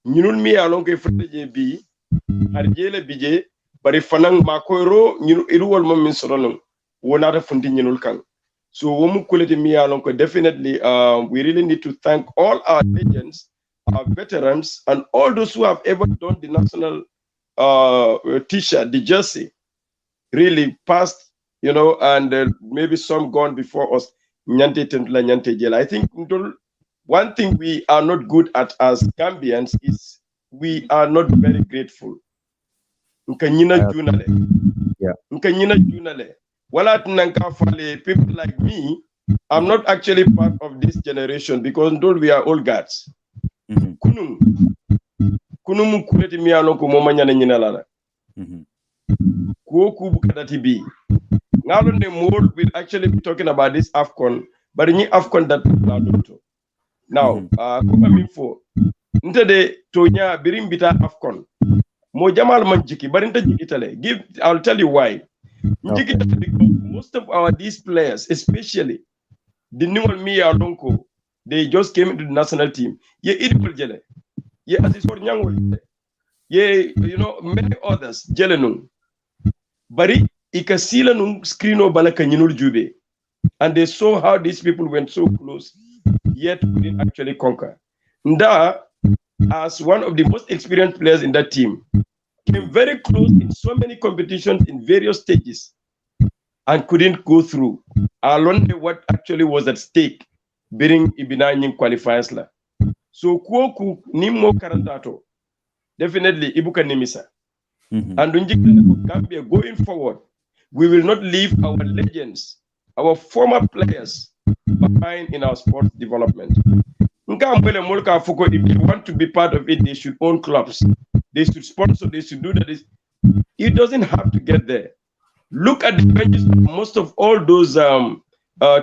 Nyun me along Futaje B, Arjele BJ, but if Fanang Makoro, Irual Momin Soronum, wonata funti kang. So womu kuleti mi alonko definitely we really need to thank all our legends, our veterans, and all those who have ever done the national t-shirt, the jersey, really past, and maybe some gone before us. Nyante tentula nyante jela. I think one thing we are not good at as Gambians is we are not very grateful. Yeah. People like me, I'm not actually part of this generation because we are old guys. Kunum kuleti mi alonko moma nyana nyina lala. Kuoku bukadati bi. Ngalonde more will actually be talking about this AFCON, but in AFCON that now, kuma minfo. Ntede tonya birimbita AFCON. Mo jamal manjiki, but inta jikitale. I'll tell you why. Because most of these players, especially the new Mia Lonko, they just came into the national team. Yeah, Idipol yeah, Asisor Nyangol. Yeah, many others, Jelenung. Bari ikasila nung screeno balaka nyinul jube. And they saw how these people went so close, yet couldn't actually conquer. Nda, as one of the most experienced players in that team, came very close in so many competitions in various stages and couldn't go through. I learned what actually was at stake during Ibinanying qualifiers. So Kuoku Nimo Karantato, definitely Ibuka Nimisa. And Gambia going forward, we will not leave our legends, our former players behind in our sports development. If they want to be part of it, they should own clubs. They should sponsor, they should do that. It doesn't have to get there. Look at the benches of most of all those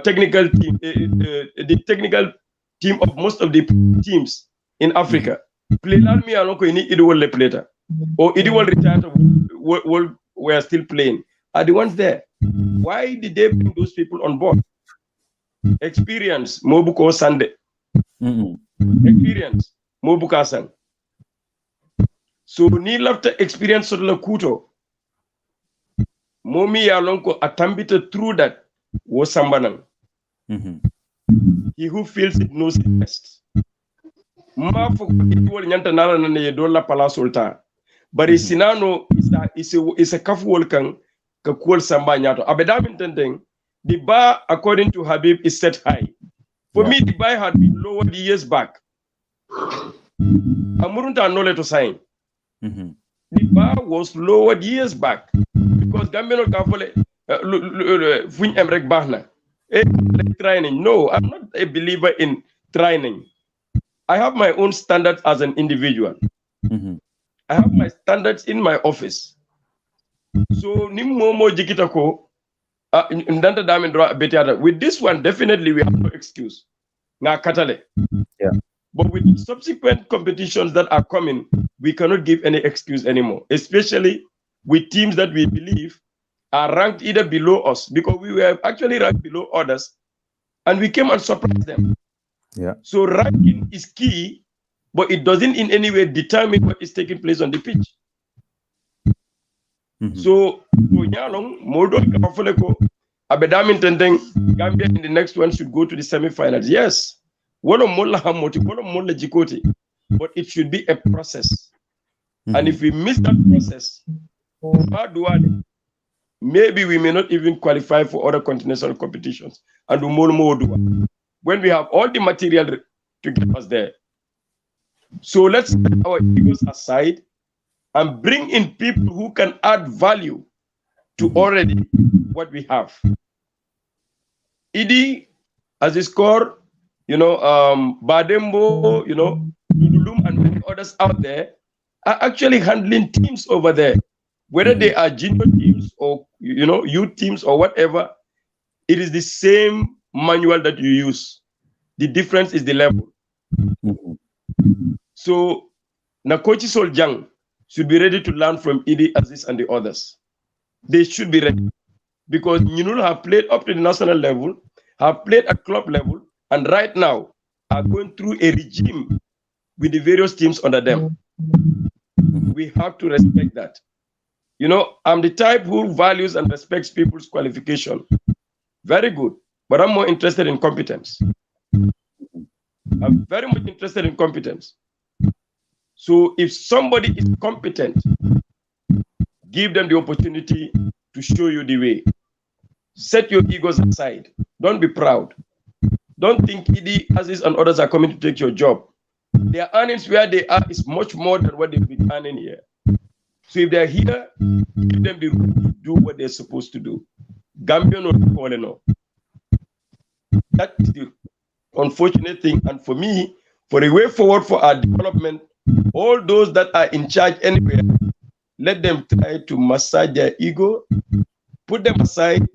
technical team, the technical team of most of the teams in Africa. Play me along in it will later. Or it will retire we're still playing. Are the ones there? Why did they bring those people on board? Experience, Mobuko Sunday. Experience, Mobuka San. So ni lafta experience sort of kuto. Momi Alonko atambita through that was Sambanang. He who feels it knows it best. Ma foko iwol nyanta nala na ne dola palasolta. Bari sinano is a kafuol kang ka kuol samba nyato. Abedamin tendeng, the bar according to Habib is set high. For me, the bar had been lowered years back. Amurunta no to sign. The bar was lowered years back because Gambino Kafole Fun Emrek Bahna. Training. No, I'm not a believer in training. I have my own standards as an individual. I have my standards in my office. So Nimomo Jikitako with this one, definitely we have no excuse. Yeah. But with subsequent competitions that are coming, we cannot give any excuse anymore, especially with teams that we believe are ranked either below us, because we were actually ranked below others, and we came and surprised them. Yeah. So ranking is key, but it doesn't in any way determine what is taking place on the pitch. So, Abedamin Tendeng, Gambia in the next one should go to the semi-finals. Yes. But it should be a process. And if we miss that process, maybe we may not even qualify for other continental competitions. And when we have all the material to get us there. So let's set our egos aside and bring in people who can add value to already what we have. Idi, as his core, Badembo, Dudulum and many others out there are actually handling teams over there. Whether they are junior teams or, youth teams or whatever, it is the same manual that you use. The difference is the level. So, Nakochi Soljang should be ready to learn from Idi, Aziz, and the others. They should be ready. Because Nyinul have played up to the national level, have played at club level, and right now are going through a regime with the various teams under them. We have to respect that. You know, I'm the type who values and respects people's qualification. Very good. But I'm more interested in competence. I'm very much interested in competence. So if somebody is competent, give them the opportunity to show you the way. Set your egos aside. Don't be proud. Don't think Idi, Aziz, and others are coming to take your job. Their earnings where they are is much more than what they've been earning here. So if they're here, give them the room to do what they're supposed to do. Gambian or Colonel. That is the unfortunate thing. And for me, for a way forward for our development, all those that are in charge anywhere, let them try to massage their ego, put them aside,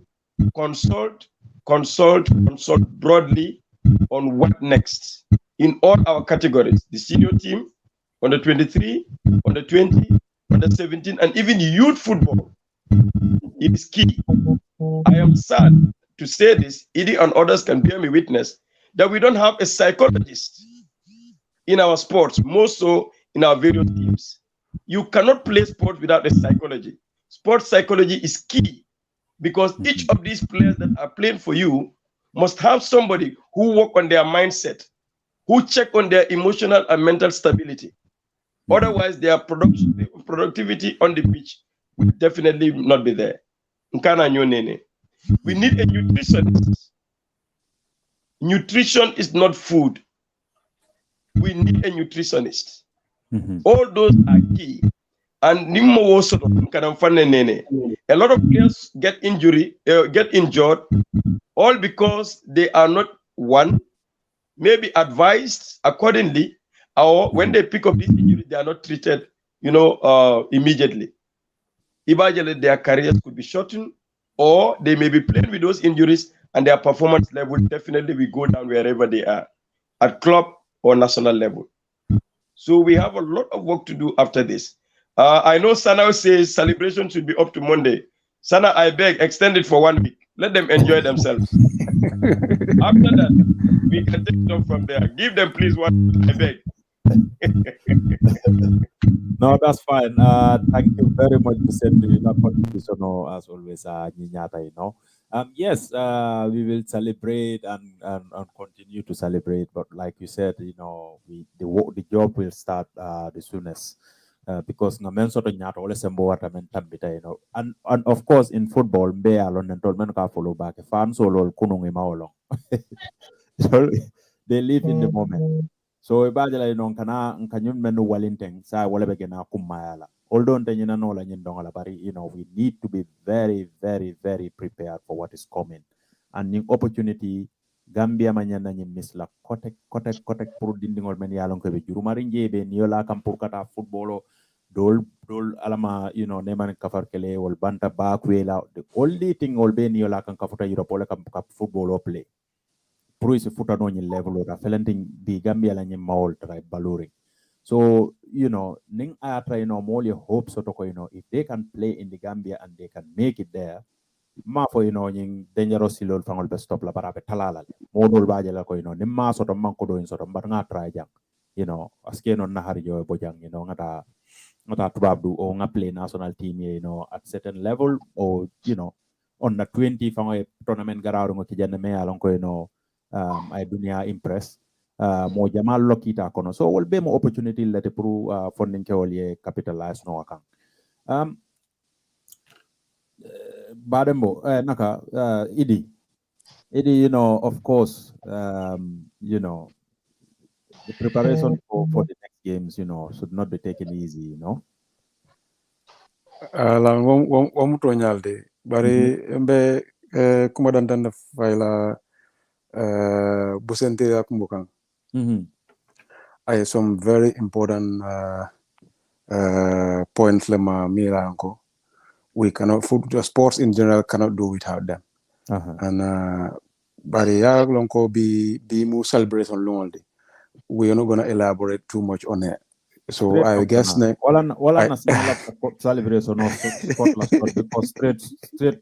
consult broadly on what next in all our categories, the senior team, under 23, under 20, under 17, and even youth football. It is key. I am sad to say this, Idi and others can bear me witness, that we don't have a psychologist in our sports, more so in our various teams. You cannot play sport without a psychology. Sports psychology is key because each of these players that are playing for you must have somebody who work on their mindset, who check on their emotional and mental stability. Otherwise, their productivity on the pitch will definitely not be there. We need a nutritionist. Nutrition is not food. We need a nutritionist. All those are key. And a lot of players get injured, all because they are not maybe advised accordingly, or when they pick up this injury, they are not treated, immediately. Eventually, their careers could be shortened, or they may be playing with those injuries, and their performance level definitely will go down wherever they are, at club or national level. So we have a lot of work to do after this. I know Sana says celebration should be up to Monday. Sana, I beg, extend it for 1 week. Let them enjoy themselves. After that, we can take it up from there. Give them, please, 1 week, I beg. No, that's fine. Thank you very much for sending that contribution, as always, Nyinyata, yes, we will celebrate and continue to celebrate. But like you said, the job will start the soonest. Because ngamen soto nyata ole sembo wata men tambita, and of course in football mbe alon and told men ka follow back fans solo kunungi maolong. So they live in the moment. So ibajala kana kanyun menu walinteng sa wala begena kumayala. Although nyina no la nyindonga bari, we need to be very, very, very prepared for what is coming. And the opportunity Gambia manyana nyi misla kotek pour dindingol men yalon ko be jurumari njebe niola kam pour kata footballo dol alama neman kafar kele wol banta bakwela the only thing ol be niola kan kafuta Europe wala kam football play pour isi futa no nyi level da felenting bi Gambia la nyi maol try baluri. So ning I try more hope so to if they can play in the Gambia and they can make it there ma fo nying dangerous silol fangol be stop la barabe talala modol baje la ko nimma soto manko do in soto mbar nga try jang aske non nahar jo bojang ngata tubabdu o nga play national team at certain level or on the 20 fango tournament gararo ngo kijane me alon ko ay dunia impress mo jamal lokita kono so wol be mo opportunity lete pour funding ke wol ye capitalize no akang Badembo, Naka, Idi, of course, the preparation for the next games, should not be taken easy, Lang wong to nyalde, bari mbe kumadantan faila busente akumbukan. I some very important points lema miranko. We cannot sports in general cannot do without them. And but lonko be more celebration lonely. We are not gonna elaborate too much on it. So straight I guess celebration of Scotland because straight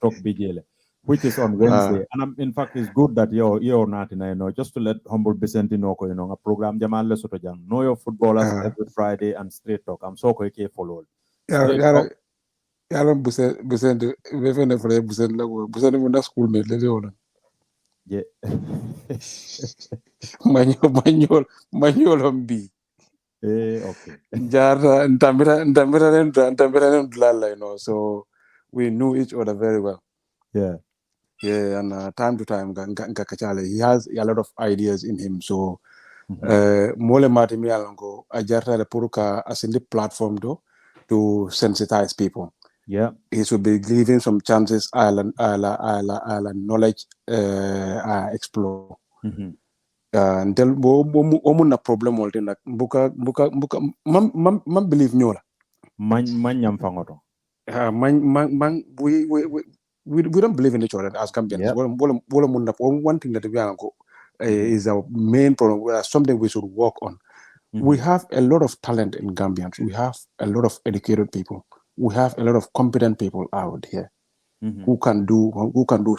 talk BJL, which is on Wednesday. And in fact it's good that you're not just to let humble Vicente a program Jamal Lesotho Jang. Know your footballers every Friday and straight talk. I'm so quick follow. Yaran busen vefene fere busen la go busen mo na school mate le wona. Yeah. Manual hombi. Okay. Jara ntambira you know, so we knew each other very well. Yeah. Yeah, and time to time, he has a lot of ideas in him. So, mole mati mi alango ajarta le puruka as in the platform to sensitize people. Yeah. He should be giving some chances island knowledge explore. Until bo na problem wolte nak buka man believe nyola. Man yam fangoto. We don't believe in each other as Gambians. Yep. One thing that we are is our main problem. Something we should work on. We have a lot of talent in Gambians. We have a lot of educated people. We have a lot of competent people out here who can do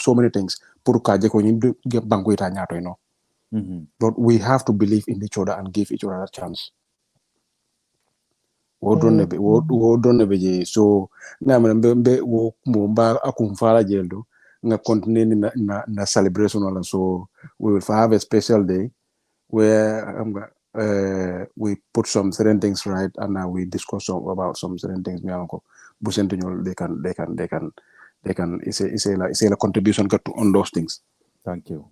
so many things. But we have to believe in each other and give each other a chance. So na mbe wo mba akumfala jeldo nga continue na celebration. So we will have a special day where we put some certain things right, and we discuss about some certain things. They can it's a contribution on those things. Thank you.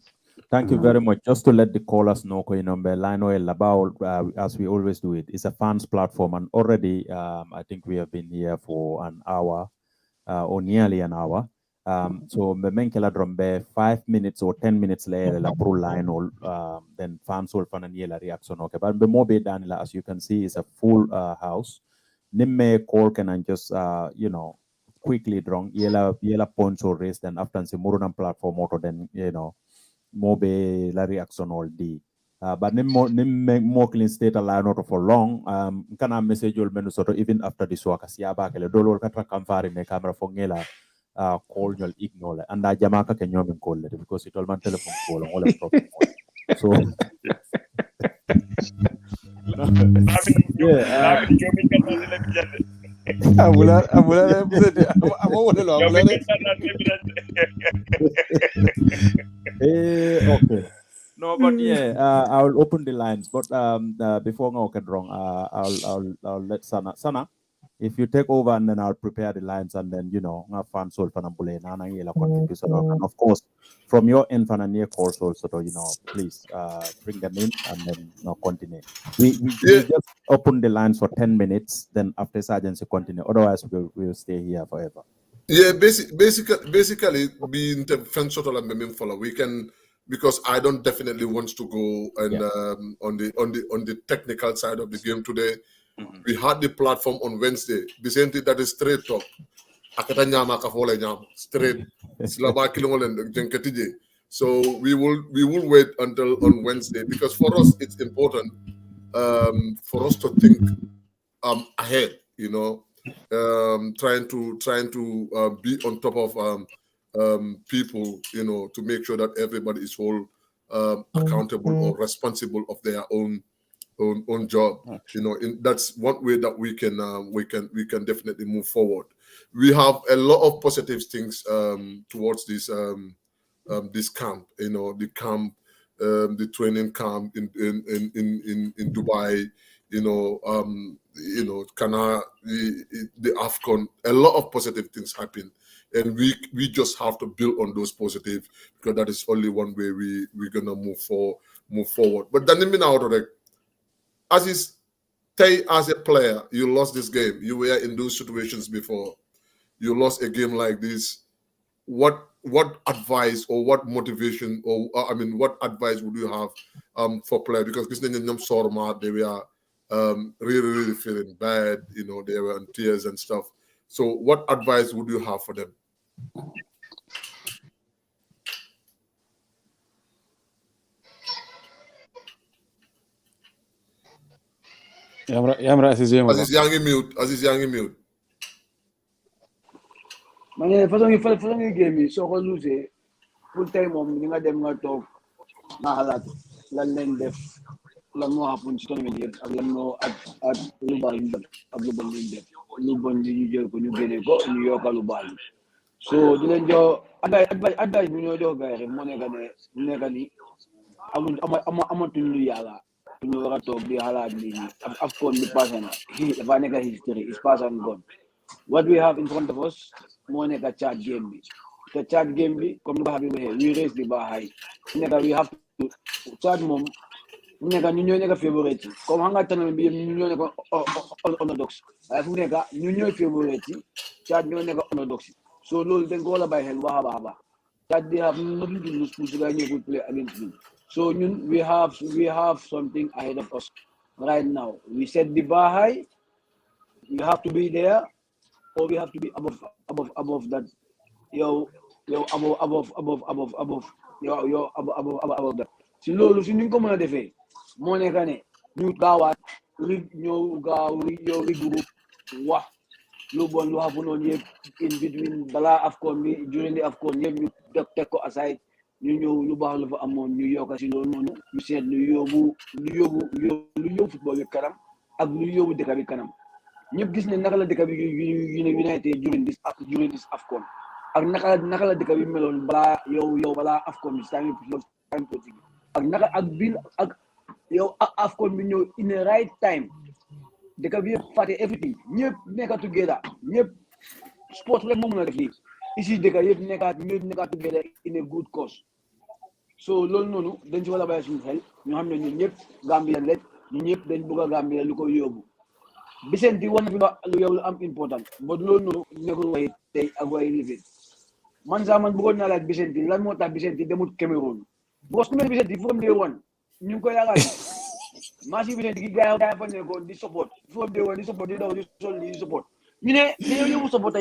Thank you very much. Just to let the callers know, about as we always do it, it's a fans platform, and already I think we have been here for an hour or nearly an hour. So memenkela drombe 5 minutes or 10 minutes later la pro line or then fans will find a reaction. Okay, but the more Danila, as you can see, is a full house. Nimme call can and just quickly drong yela points or race, then after the Murunan platform auto, then mobe la reaction all day. But more clean state a line out for long. Kana message you'll menu sort of even after this work as yaba kele dolor katra kamfari me camera fongela call you'll ignore and I jamaka can you call it because it all man telephone call all a problem. So okay. No, but yeah, I'll open the lines. But before I get wrong, I'll let Sana, if you take over and then I'll prepare the lines and then fan soul fanambule nana yela contribution. And of course, from your end fanania course also, please bring them in and then continue. We just open the lines for 10 minutes. Then after Sergeant continue. Otherwise, we'll stay here forever. Yeah, basically, being the fence sort of follow. We can, because I don't definitely want to go and on the technical side of the game today. We had the platform on Wednesday. Vicente, that is straight talk. Akata nyama kafole nyama straight. Silaba kilongolen jenketije. So we will wait until on Wednesday, because for us it's important for us to think ahead. Trying to be on top of people, to make sure that everybody is whole, accountable or responsible of their own job. That's one way that we can definitely move forward. We have a lot of positive things towards this camp. The camp, the training camp in Dubai. The AFCON, a lot of positive things happen, and we just have to build on those positive, because that is only one way we're gonna move forward. But then as a player, you lost this game. You were in those situations before. You lost a game like this. What advice or what motivation or what advice would you have for players? Because they were really feeling bad. They were in tears and stuff. So what advice would you have for them? Aziz Yangi mute. Mane façon game so ko lose full time mom ni nga dem nga tok na halat lan len def lan moo happen ci tournament yëpp ak lan moo ak lu baax ñu def ak lu bon ñu def lu bon ñu jël ko ñu génne ko ñu yokkal lu baax so di leen jox advice bu ñoo jox gars yi rek moo nekk ni amatuñ lu yàlla ñu war a toog di xalaat lii AFCON bi passé na dafa nekk history is past and gone what we have in front of us moo nekk Chad game bi te Chad game bi comme ni ko xam ne we raise the bar high nekk we have to Chad moom nekk ñu ñoo nekk favorite comme xam nga tournament bi ñu ñoo nekk underdogs waaye fu mu nekk ñu ñooy favorite Chad ñoo nekk underdogs so loolu dañ ko war a bàyyi xel baax a baax Chad they have nothing to lose pour su gaa ñëw play against them. So we have something ahead of us right now. We set the bar high. We have to be there, or we have to be above that. Above that. Si loolu si ñu ko mën a defee moo nekk ne ñu gaawaat ñëw gaaw yow regroup wax lu bon lu happen noonu yëpp in between balaa AFCON bi during the AFCON yëpp ñu teg ko aside. ñu ñëw lu baax la fa amoon ñu yokk si loolu noonu ñu seet lu yóbbu football bi kanam ak lu yóbbu dëkk bi kanam ñëpp gis ne naka la dëkk bi United during this AFCON ak naka la dëkk bi meloon balaa AFCON bi time politique ak naka ak yow AFCON bi ñëw in the right time dëkk bi yëpp fàtte everything ñëpp nekk together ñëpp sport rek moo mën a def lii ici dëkk yëpp nekkaat together in a good cause so loolu noonu dañ ci war a bàyyi suñu xel ñu xam ne ñun ñëpp Gambien lañ ñun ñëpp dañ bëgg a Gambien lu ko yóbbu Vicente war na fi lu yow lu am important ba loolu noonu nekkul waxi tey ak waxi lifin man sax man bëggoon naa laaj Vicente lan moo tax Vicente demut Cameroun because ku mel Vicente from day one ñu ngi koy yaakaar maa si Vicente gi gars yi fa nekkoon di support from day one di support di daw di sol di support ñu ne dañoo yóbbu support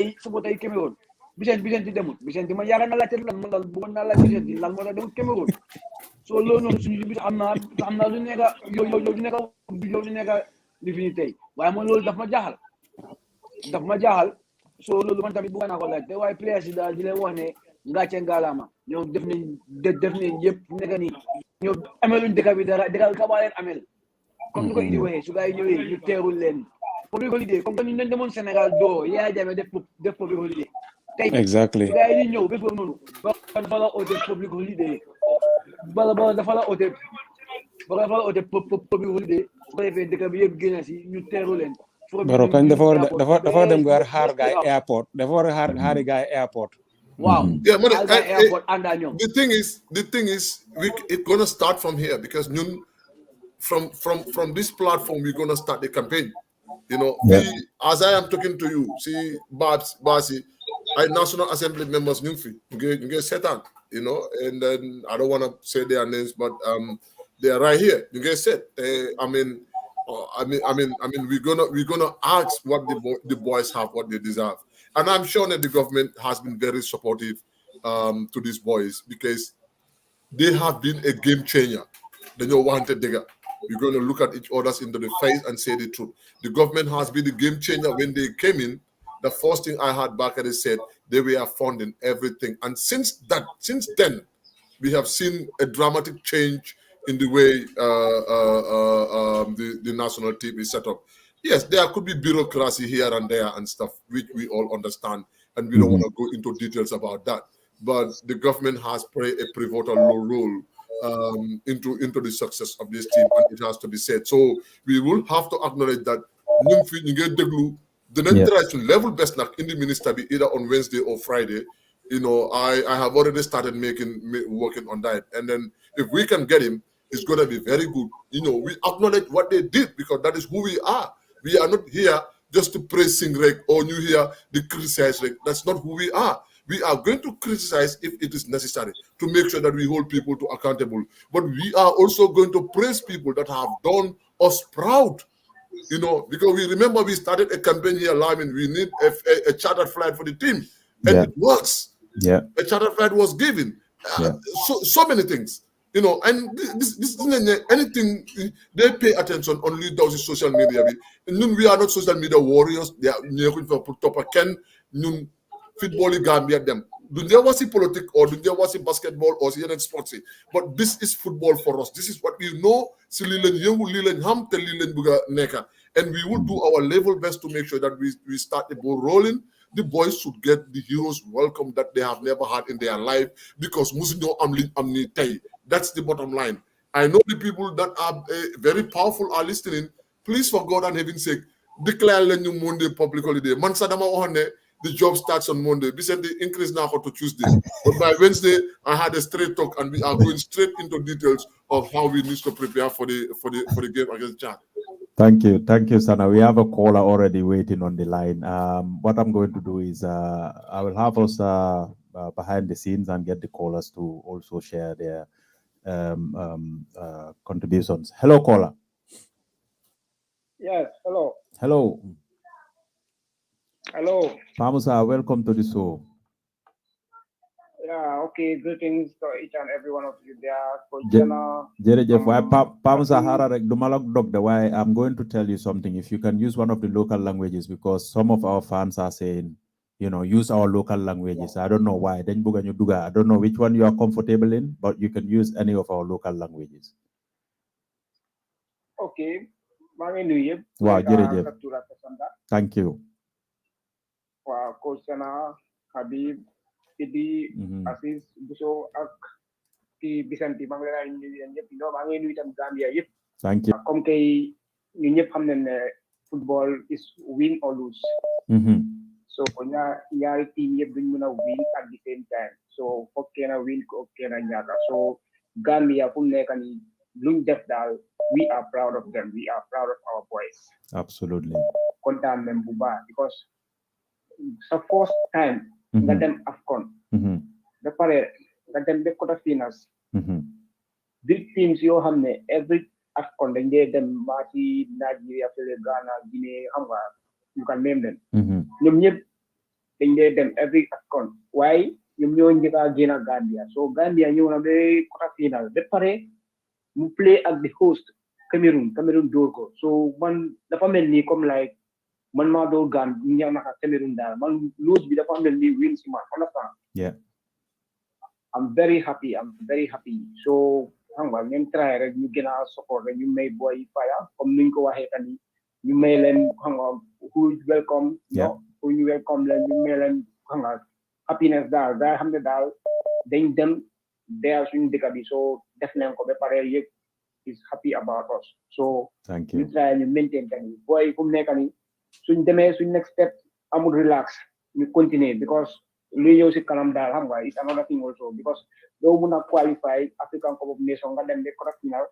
ay Cameroun Vicente demut Vicente ma yaakaar naa laajte lan bëggoon naa laaj Vicente lan moo tax demut Cameroun so loolu noonu suñu bis xam naa lu nekk yow du nekk li fi ñu tey waaye man loolu daf ma jaaxal so loolu man tamit bëgg naa ko laajte waaye players yi daal di leen wax ne ngàcce ngalaama ñoom def nañ yëpp nekk nii ñoom ameluñ dëkk bi dara dëkk bi ka baa leen amel comme ni ko Idi waxee su gaa yi ñëwee ñu teerul leen public holiday comme que ñu demoon Sénégal doo Yaya Jammeh def public holiday tey exactly gaa yi ñëw bés boobu noonu dafa la oote public holiday dafa la oote public holiday su ko defee dëkk bi yëpp génn si ñu teeru leen baro kañ dafa dem gaar xaar gaay airport dafa war a xaari gaay airport wow yeah man airport anda ñoom the thing is it's gonna start from here because ñun from this platform we're gonna start the campaign you know as I am talking to you see Basi I National Assembly members ñu ngi seetaan you know and then I don't want to say their names but they are right here you get set I mean we're gonna ask what the boys have what they deserve and I'm sure that the government has been very supportive to these boys because they have been a game changer they don't want it bigger. We're going to look at each other into the face and say the truth. The government has been the game changer when they came in. The first thing I heard Bakari said, they were funding everything. And since then, we have seen a dramatic change in the way the national team is set up. Yes, there could be bureaucracy here and there and stuff, which we all understand. And we don't want to go into details about that. But the government has played a pivotal role into the success of this team, and it has to be said. So we will have to acknowledge that the next direction level best in the minister be either on Wednesday or Friday. You know, I have already started working on that, and then if we can get him, it's going to be very good. You know, we acknowledge what they did because that is who we are. We are not here just to praise Singrek or you here to criticize Rek. That's not who we are. We are going to criticize if it is necessary to make sure that we hold people to accountable. But we are also going to praise people that have done us proud. You know, because we remember we started a campaign here, Lyman. We need a chartered flight for the team. And it works. Yeah. A chartered flight was given. So many things. You know, and this anything they pay attention only those in social media. We are not social media warriors. They are for top Ken football Gambia them. do there was politics or do there was basketball or sports, but this is football for us. This is what we know. And we will do our level best to make sure that we start the ball rolling. The boys should get the heroes welcome that they have never had in their life, because that's the bottom line. I know the people that are very powerful are listening. Please, for God and heaven's sake, declare the new Monday public holiday. The job starts on Monday. We said the increase now to Tuesday. But by Wednesday, I had a straight talk, and we are going straight into details of how we need to prepare for the game against Chad. Thank you, Sana. We have a caller already waiting on the line. What I'm going to do is I will have us behind the scenes and get the callers to also share their contributions. Hello, caller. Yes, hello. Hello. Hello. Pamusa, welcome to the show. Yeah, okay. Greetings to each and every one of you there. Jerejef, why Pamusa Hararek Dumalok Dog, why I'm going to tell you something. If you can use one of the local languages, because some of our fans are saying, use our local languages. I don't know why. Then I don't know which one you are comfortable in, but you can use any of our local languages. Okay. Wow, Jerejef. Thank you. Coach Sana, Habib, Idi, Aziz, Buso, ak ki Bisanti, maa ngi leen di nuyu ñëpp maa ngi nuyu tam Gambia yëpp. Thank you. Comme kay ñu ñëpp xam nañ ne football is win or lose. So ñaari team yëpp duñ mën a win at the same time. So foog kenn win ko kenn ñaaka. So Gambia fu mu nekk nii luñ def daal, we are proud of them. We are proud of our boys. Absolutely. Kontaan nañ bu baax because the first time nga dem AFCON ba pare nga dem ba quarterfinals big teams yoo xam ne every AFCON dañ dee dem maa ci Nigeria fële Ghana Guinée xam nga you can name them ñoom ñëpp dañ dee dem every AFCON waaye ñoom ñoo njëkk a génn Gambia so Gambia ñëw na ba quarterfinals ba pare mu play ak the host Cameroon dóor ko so man dafa mel ni comme like man maa doon gaan ñëw naka Cameroon daal man lose bi dafa mel ni win si man understand. Yeah. I'm very happy so xam nga ngeen try rek ñu gën a support rek ñu may boy fire comme nuñ ko waxee tamit ñu may leen xam nga who welcome who ñu welcome leen ñu may leen xam nga happiness daal daa xam ne daal dañ dem dee suñu dëkk bi so def nañ ko ba pare yëpp is happy about us so ñu try ñu maintain tamit boy fu mu nekk nii suñ demee suñ next step amul relax ñu continue because luy ñëw si kanam daal xam nga it's another thing also because doo mun a qualify African Cup of Nations nga dem ba quarterfinal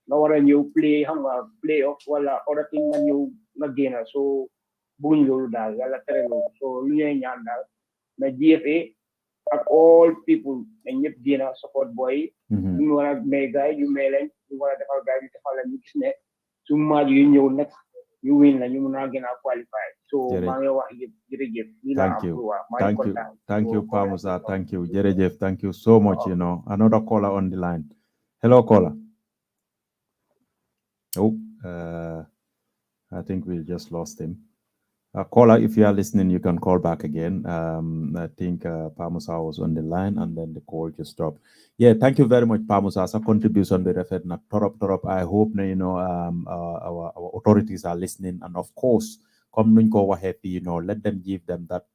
nga war a ñëw play xam nga play off wala other thing nga ñëw nga génn so bëgguñ loolu daal yàlla tere loolu so lu ñuy ñaan daal na GFA ak all people nañ ñëpp génn support boy ñu war a may gaay ñu may leen ñu war a defal gaay ñu defal leen ñu gis ne su match yu ñëw next you win and you not gonna qualify. So thank you, Pamusa. Thank you, Jerejef. Thank you so much. Another caller on the line. Hello, caller. Oh, I think we just lost him. Caller, if you are listening, you can call back again. I think Pamusa was on the line and then the call just dropped. Yeah, thank you very much, Pamusa. As a contribution, the referred na torop. I hope our authorities are listening, and of course, come happy. Let them give them that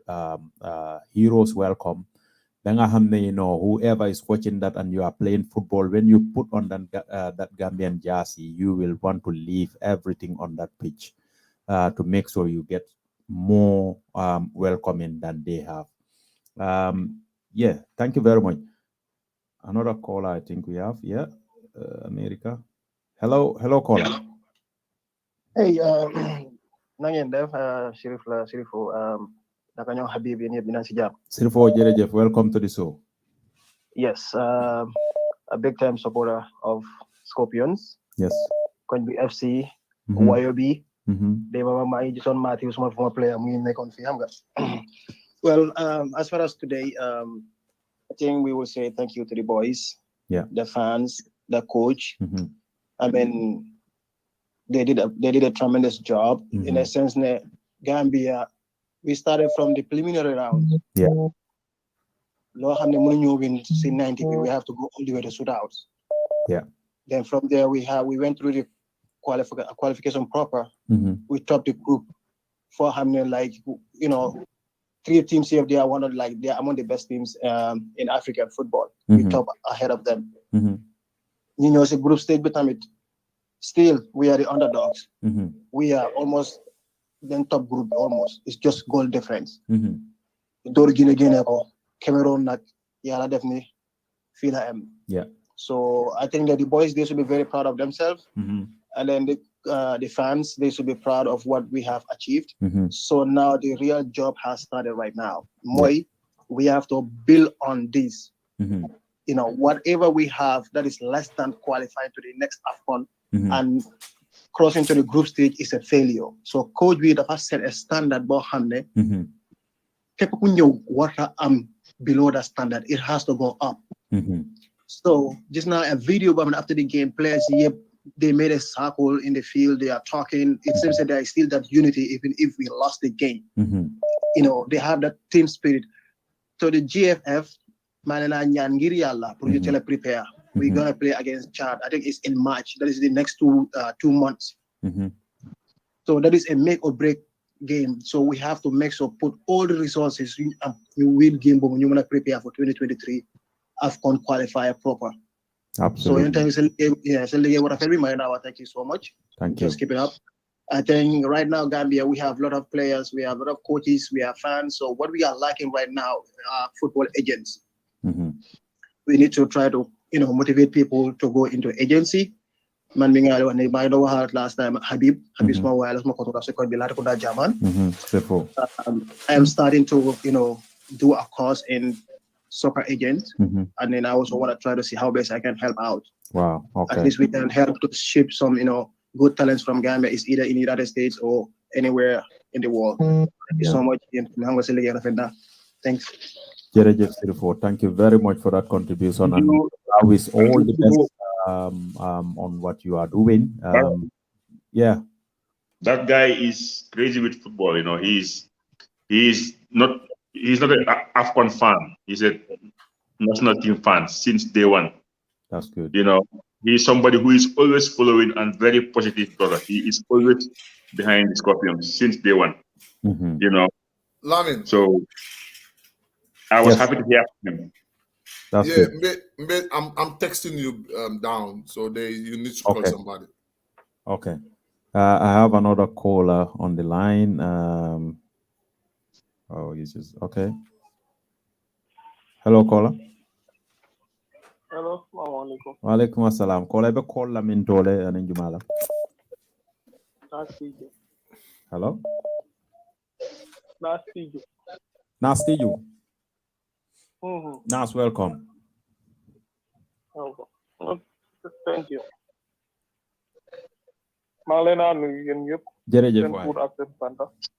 heroes welcome. Whoever is watching that and you are playing football, when you put on that Gambian jersey, you will want to leave everything on that pitch to make sure you get more welcoming than they have. Yeah, thank you very much. Another caller I think we have. Yeah, America. Hello, caller. Hey, nangen def Shirifo naka Habib yeen yeb ci jam. Shirifo jerejef, welcome to the show. Yes, a big time supporter of Scorpions. Yes. Could be FC, YOB. They were my Jason Matthews, my former player. Well, as far as today, I think we will say thank you to the boys, the fans, the coach. I mean, they did a tremendous job. In a sense, Gambia, we started from the preliminary round. Yeah. win 90, we have to go all the way to shootouts. Yeah. Then from there we went through the qualification proper. We topped the group for having three teams here. They are they are among the best teams in African football. We top ahead of them. It's a group stage, but still we are the underdogs. We are almost then top group almost. It's just goal difference. Cameroon, definitely feel Yeah. So I think that the boys, they should be very proud of themselves, and then the fans, they should be proud of what we have achieved. So now the real job has started right now. We have to build on this. Whatever we have that is less than qualifying to the next AFCON and crossing to the group stage is a failure. So coach, we have set a standard behind what below that standard, it has to go up. So just now a video after the game, players they made a circle in the field, they are talking. It seems that there is still that unity even if we lost the game. They have that team spirit. So the GFF, prepare. We're gonna play against Chad. I think it's in March. That is the next 2 months. So that is a make or break game. So we have to make sure put all the resources you win game, but when you want to prepare for 2023 AFCON qualifier proper. Absolutely. So thank you so much. Thank you. Just keep it up. I think right now Gambia, we have a lot of players, we have a lot of coaches, we have fans. So what we are lacking right now are football agents. We need to try to motivate people to go into agency. Man mi nga wax ne bay do waxat last time Habib small wireless ma ko to se ko bi la ko da jaman. I am starting to do a course in soccer agents, and then I also want to try to see how best I can help out. Wow. Okay. At least we can help to ship some good talents from Gambia. It's either in the United States or anywhere in the world. Thank you so much. Thanks. Thank you very much for that contribution, and I wish all the best on what you are doing. Yeah, that guy is crazy with football. He's not an AFCON fan. He's a national team fan since day one. That's good. He's somebody who is always following and very positive brother. He is always behind the Scorpions since day one. Lamin. So I was happy to hear from him. That's good. I'm texting you down, so you need to call somebody. Okay. I have another caller on the line. Okay. Hello, caller. Hello, Assalamualaikum. Walaikum assalam. Caller be call la min tole anin jumala. Hello. Nasty you. Nas, welcome. Thank you. Malena,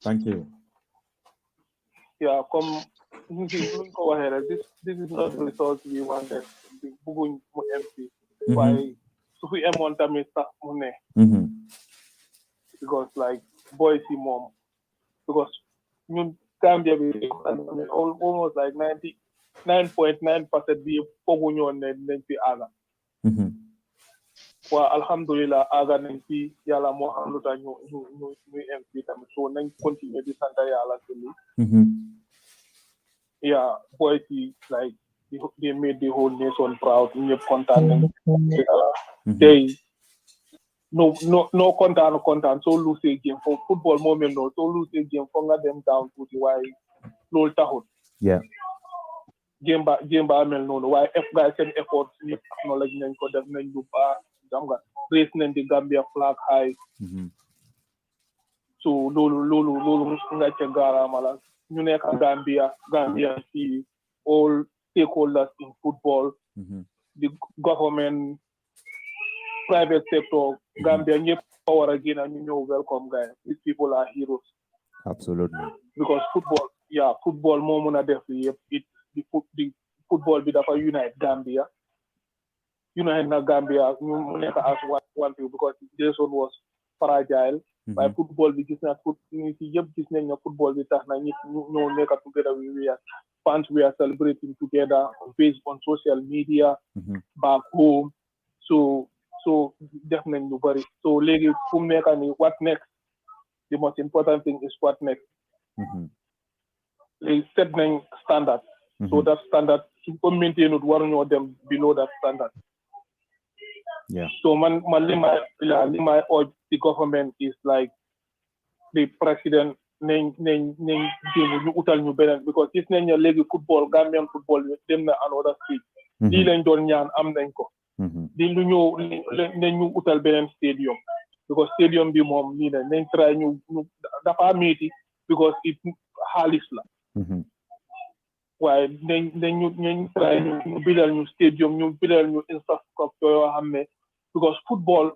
thank you. Yeah, this is not the results we wanted. Why? So we want to make money because boys see mom because Gambia almost 99.9% be on the aga. Well, alhamdulillah, aga nanti yala mo hamluta new MP tam so nang continue this and yala to yeah, boys they made the whole nation proud. Content they no content. So lose a game for football moment. No, so lose a game for them down to the why low tahood. Yeah. Game by no why F guys send efforts need acknowledgement for them men do raising the Gambia flag high. So lolo ngachagara mala nyuneka Gambia see all stakeholders in football, the government, private sector, Gambia power again, and welcome guys. These people are heroes. Absolutely. Because football more than definitely the football bit of a unite Gambia. Unite Gambia, you never ask one thing because this one was fragile. Waaye football bi gis na ñu ci yëpp gis nañ ne football bi tax na ñi ñoo nekk together we are fans we are celebrating together based on social media back home so def nañ lu bari so léegi fu mu nekk ni what next the most important thing is what next léegi set nañ standard so that standard suñ ko maintain waruñoo dem below that standard so man li may urge the government is like the president nañ jéem ñu utal ñu beneen because gis nañ ne léegi football Gambian football dem na another stage lii lañ doon ñaan am nañ ko di lu ñëw nañ ñu utal beneen stadium because stadium bi moom nii ne nañ try ñu dafa métti because it xaalis la waaye nañ try ñu bidal ñu stadium ñu bidal ñu infrastructure yoo xam ne because football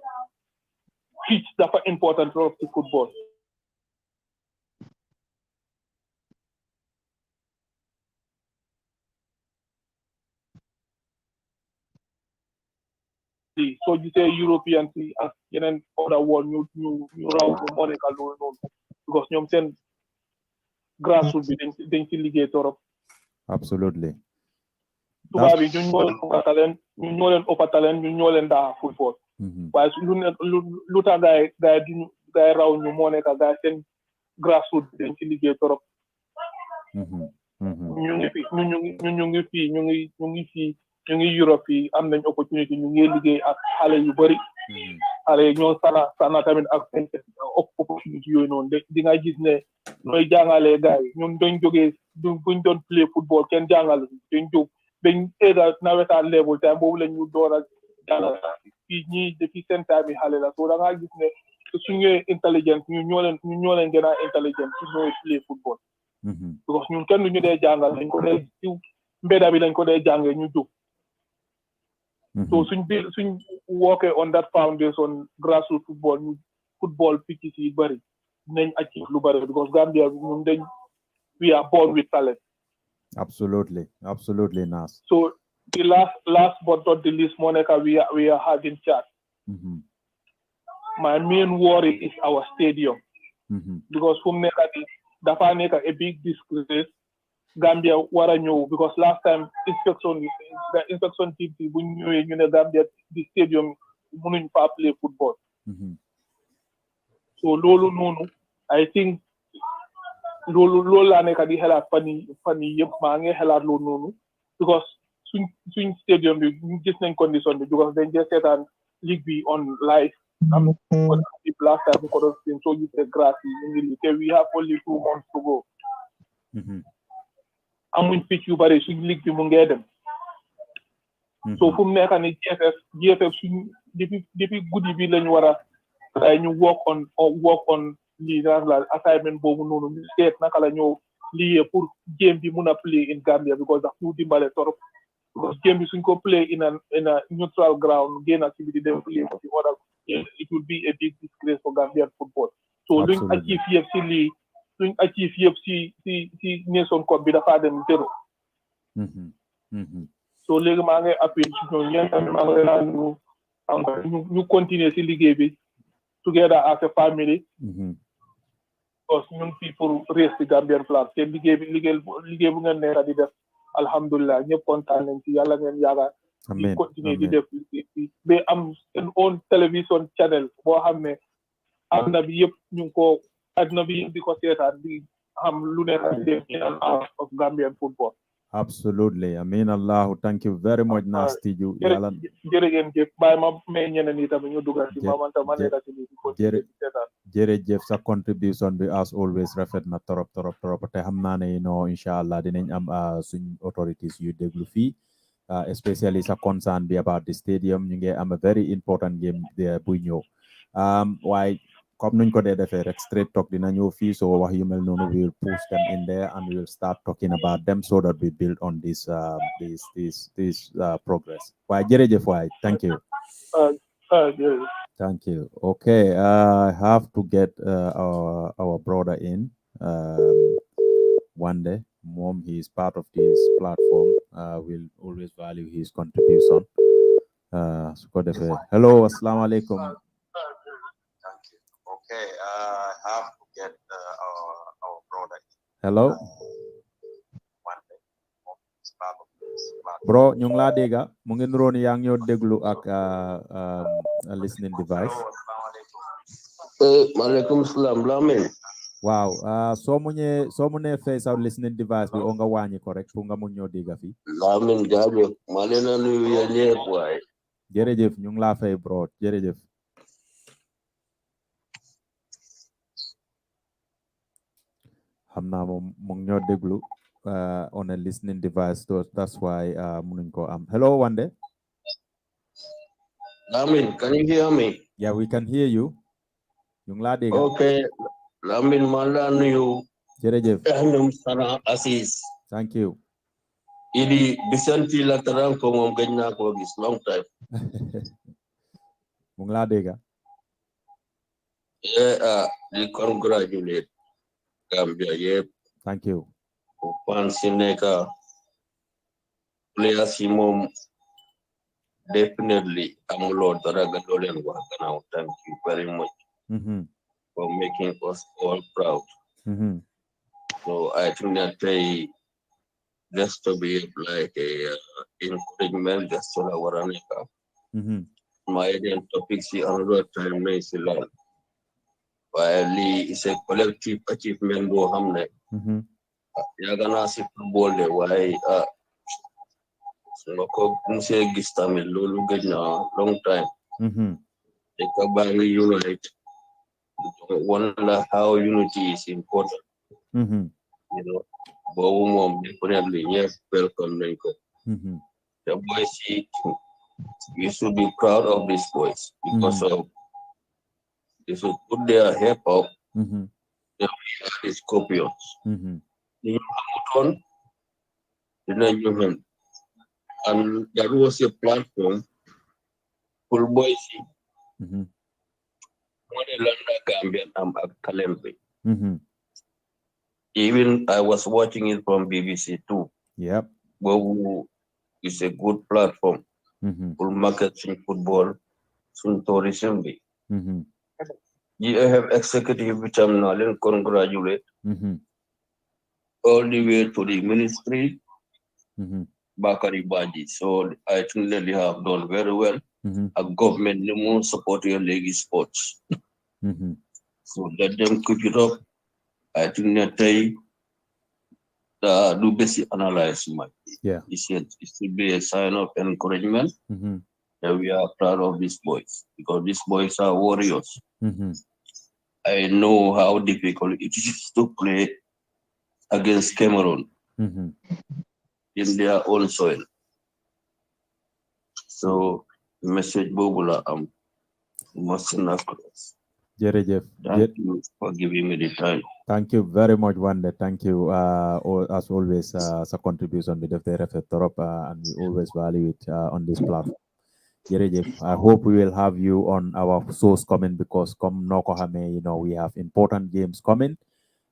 pitch dafa important trop ci football soo gisee European si ak yeneen other world ñu raw moo nekk loolu noonu because ñoom seen grassroots bi dañ ci liggéey torop absolutely tubaab yi ñu ñoo leen ëppa talent ñu ñoo leen daa football waaye lu tax gaay raw ñu moo nekk gaay seen grassroots bi dañ ci liggéey torop ñu ngi Europe yi am nañ opportunité ñu ngi liggéey ak xale yu bari xale ñoo sana tamit ak seen opportunité yooyu noonu di nga gis ne nooy jàngalee gars yi ñun dañ jógee buñ doon play football kenn jàngal dañ jóg dañ éga nawetaan level time boobu lañ ñu door a jàngal fii ñii depuis seen time yi xale la so da nga gis ne suñu intelligence ñu ñoo leen gën a intelligence su ñooy play football because ñun kenn duñu dee jàngal dañ ko dee ci mbedda bi lañ ko dee jàngee ñu jóg so suñ workee on that foundation grassroots football ñu football pitches yi bari nañ achieve lu bari because Gambia ñun we are born with talent absolutely Nas so the last but not the least Monica we are having chat my main worry is our stadium because fu mu nekk dafa nekk a big disgrace Gambia war a ñëw because last time inspection team bi bu ñëwee ñu ne Gambia di stadium mënuñ fa play football so loolu noonu I think loolu laa nekk di xelaat fan yi yëpp maa ngi xelaat loolu noonu because suñ stadium bi ñu gis nañ condition bi because dañ jee seetaan league bi on live am last time ko doon soo gisee grass yi ñu ngi li te we have only 2 months to go amuñ pitch yu bari suñ ligue bi mu ngee dem so fu mu nekk ni GFF suñ depuis guddi bi lañ war a ñu work on lii la assignment boobu noonu ñu seet naka la ñëw liyee pour game bi mun a play in Gambia because daf ñu dimbale torop because game bi suñ ko play in a neutral ground génn ci bi di dem play ci other it will be a big disgrace for Gambian football so luñ achieve yëpp si lii suñ achieve yëpp si Nation Cup bi dafa dem zéro so léegi maa ngi appui ci ñoom ñeen tamit maa ngi leen ñu continuer si liggéey bi together as a family because ñun fii pour raise the Gambian flag te liggéey bu ngeen nekk di def alhamdulilah ñëpp kontaan nañ ci yàlla ngeen yaaga di continuer di def liggéey ba am seen own télévision channel boo xam ne àdduna bi yëpp ñu ngi ko àdduna bi yëpp di ko seetaan di xam lu nekk di def in and out of Gambian football absolutely amin allahu thank you very much Nasty Ju yàlla jërëjëf bàyyi ma may ñeneen yi tamit ñu dugal ci mamanta ma nekk ci li ko seetaan jërëjëf sa contribution bi as always rafet na trop te xam naa ne incha allah dinañ am suñ authorities yu déglu fii especially sa concern bi about the stadium ñu ngi am a very important game there buy ñëw waaye comme nuñ ko dee defee rek straight talk dina ñëw fii so wax yu mel noonu we will push them in there and we will start talking about them so that we build on this progress waaye jërëjëf waay thank you thank you okay I have to get our brother in one day mom he is part of this platform will always value his contribution su ko defee hello assalamu alaikum Hello. Bro, ñu ngi laa dégg mu ngi nuroon yaa ngi ñoo déglu ak a listening device. Maaleykum salaam Lamin. Waaw soo mu nee face out listening device bi o nga wàññi ko rek pour nga mun ñoo dégg fii. Lamin jaajëf maa leen a nuyu yéen ñëpp waay. Jërëjëf ñu ngi laa fay bro jërëjëf. xam naa moom mu ngi ñoo déglu on a listening device, so that's why munuñ ko am. Hello Wande. Lamin, can you hear me? Yeah, we can hear you. Ñu ngi laa dégg. Okay, Lamin maa la nuyu. Jërëjëf. Ñoom Sana Assis. Thank you. Idi bisanti la taran ko moom gëj naa ko gis long time. mu ngi laa dégg. Yeah, di congratulate Gambia yëpp. Thank you. Fans yi nekk players yi moom definitely amuloo dara nga doo leen wax gannaaw. Thank you very much for making us all proud. So I think that they just to be like a encouragement just to la waraneka. My then topics see another time may see long. While it's a collective achievement bo hamne. Yagana si football de why so ko nse gistami lolu gëna long time. They can bang unite. Wonder how unity is important. You know, but mom definitely yes, welcome Nico. The boys you should be proud of these boys because of they should put their head up. They are the scorpions. You know, and that was a platform for boys. Gambian Kalembe. Even I was watching it from BBC too. Yep. But it's a good platform for marketing football, soon tourism. You have executive which I'm not congratulate all the way to the ministry, Bakari Baji. So I think that they have done very well. A government more support your league sports. So let them keep it up. I think that they do basic analysis. It should be a sign of encouragement that we are proud of these boys because these boys are warriors. I know how difficult it is to play against Cameroon in their own soil. So message Bobula must not cross. Jërëjëf. Thank you for giving me the time. Thank you very much, Wande. Thank you, as always, sa contribution with the refet Torop, and we always value it on this platform. Jërëjëf. I hope we will have you on our shows coming because come Nokohame, we have important games coming,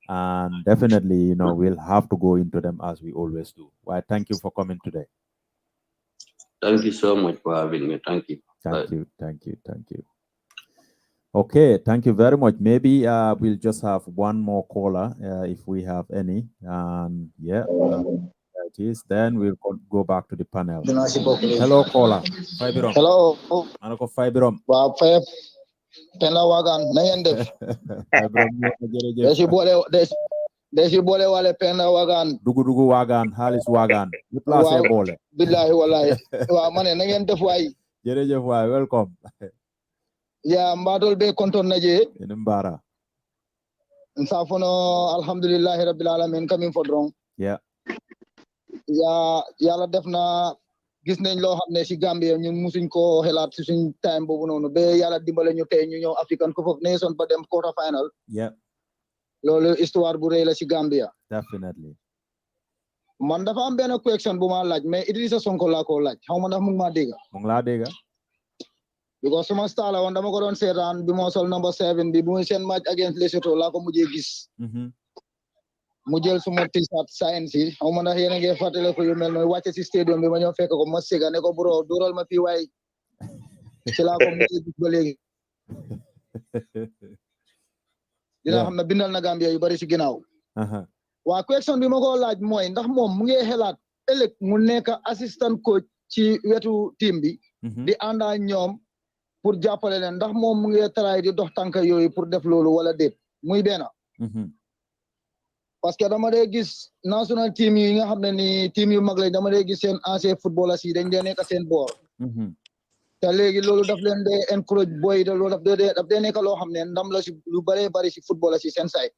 and definitely, we'll have to go into them as we always do. Why? Thank you for coming today. Thank you so much for having me. Thank you. Thank you. Thank you. Thank you. Okay, thank you very much. Maybe we'll just have one more caller if we have any. Yeah, it is. Then we'll go back to the panel. Hello, caller. Fiberom. Hello. Anako Fiberom. Wow, Penda Wagan. Nayende. Fiberom. Desi bole wale Penda Wagan. Dugu Wagan. Halis Wagan. You place bole. Billahi wallahi. Wow, mane nayende fwai. Jërëjëf waay, welcome. Ya mbadol be konton naje mbara nsafono alhamdulillahi rabbil alamin kamin fodron ya yalla defna gis nañ lo xamne ci Gambia ñun musuñ ko xelaat ci suñ time bobu nonu be yalla dimbalé ñu tay ñu ñew African Cup of Nations ba dem quarter final lolu histoire bu reey la ci Gambia definitely man dafa am ben question bu ma laaj mais Idrissa Sonko la ko laaj xawma ndax mu ngi ma dégg mu ngi la dégg because suma star la won dama ko don seetaan bi mo sol number 7 bi bu muy seen match against Lesotho la ko mujjé gis mu jël suma t-shirt science yi xawma ndax yéen a ngi fàttale ko yu mel noonu wàcce ci stadium bi ma ñëw fekk ko ma séga ne ko bro dóoral ma fii waay ci laa ko mujjé gis ba léegi dina xam ne bindal na Gambia yu bari ci ginnaaw waa question bi ma ko laaj mooy ndax moom mu ngi xelaat ëllëg mu nekk assistant coach ci wetu team bi di ànd ak ñoom pour jàppale leen ndax moom mu ngi taraay di dox tànk yooyu pour def loolu wala déet muy benn parce que dama dee gis national team yi nga xam ne ni team yu mag lañ dama dee gis seen ancien footballers yi dañ dee nekk seen boor te léegi loolu daf leen dee encourage boy te loolu daf dee nekk loo xam ne ndam la si lu bëree bëri si footballers yi seen side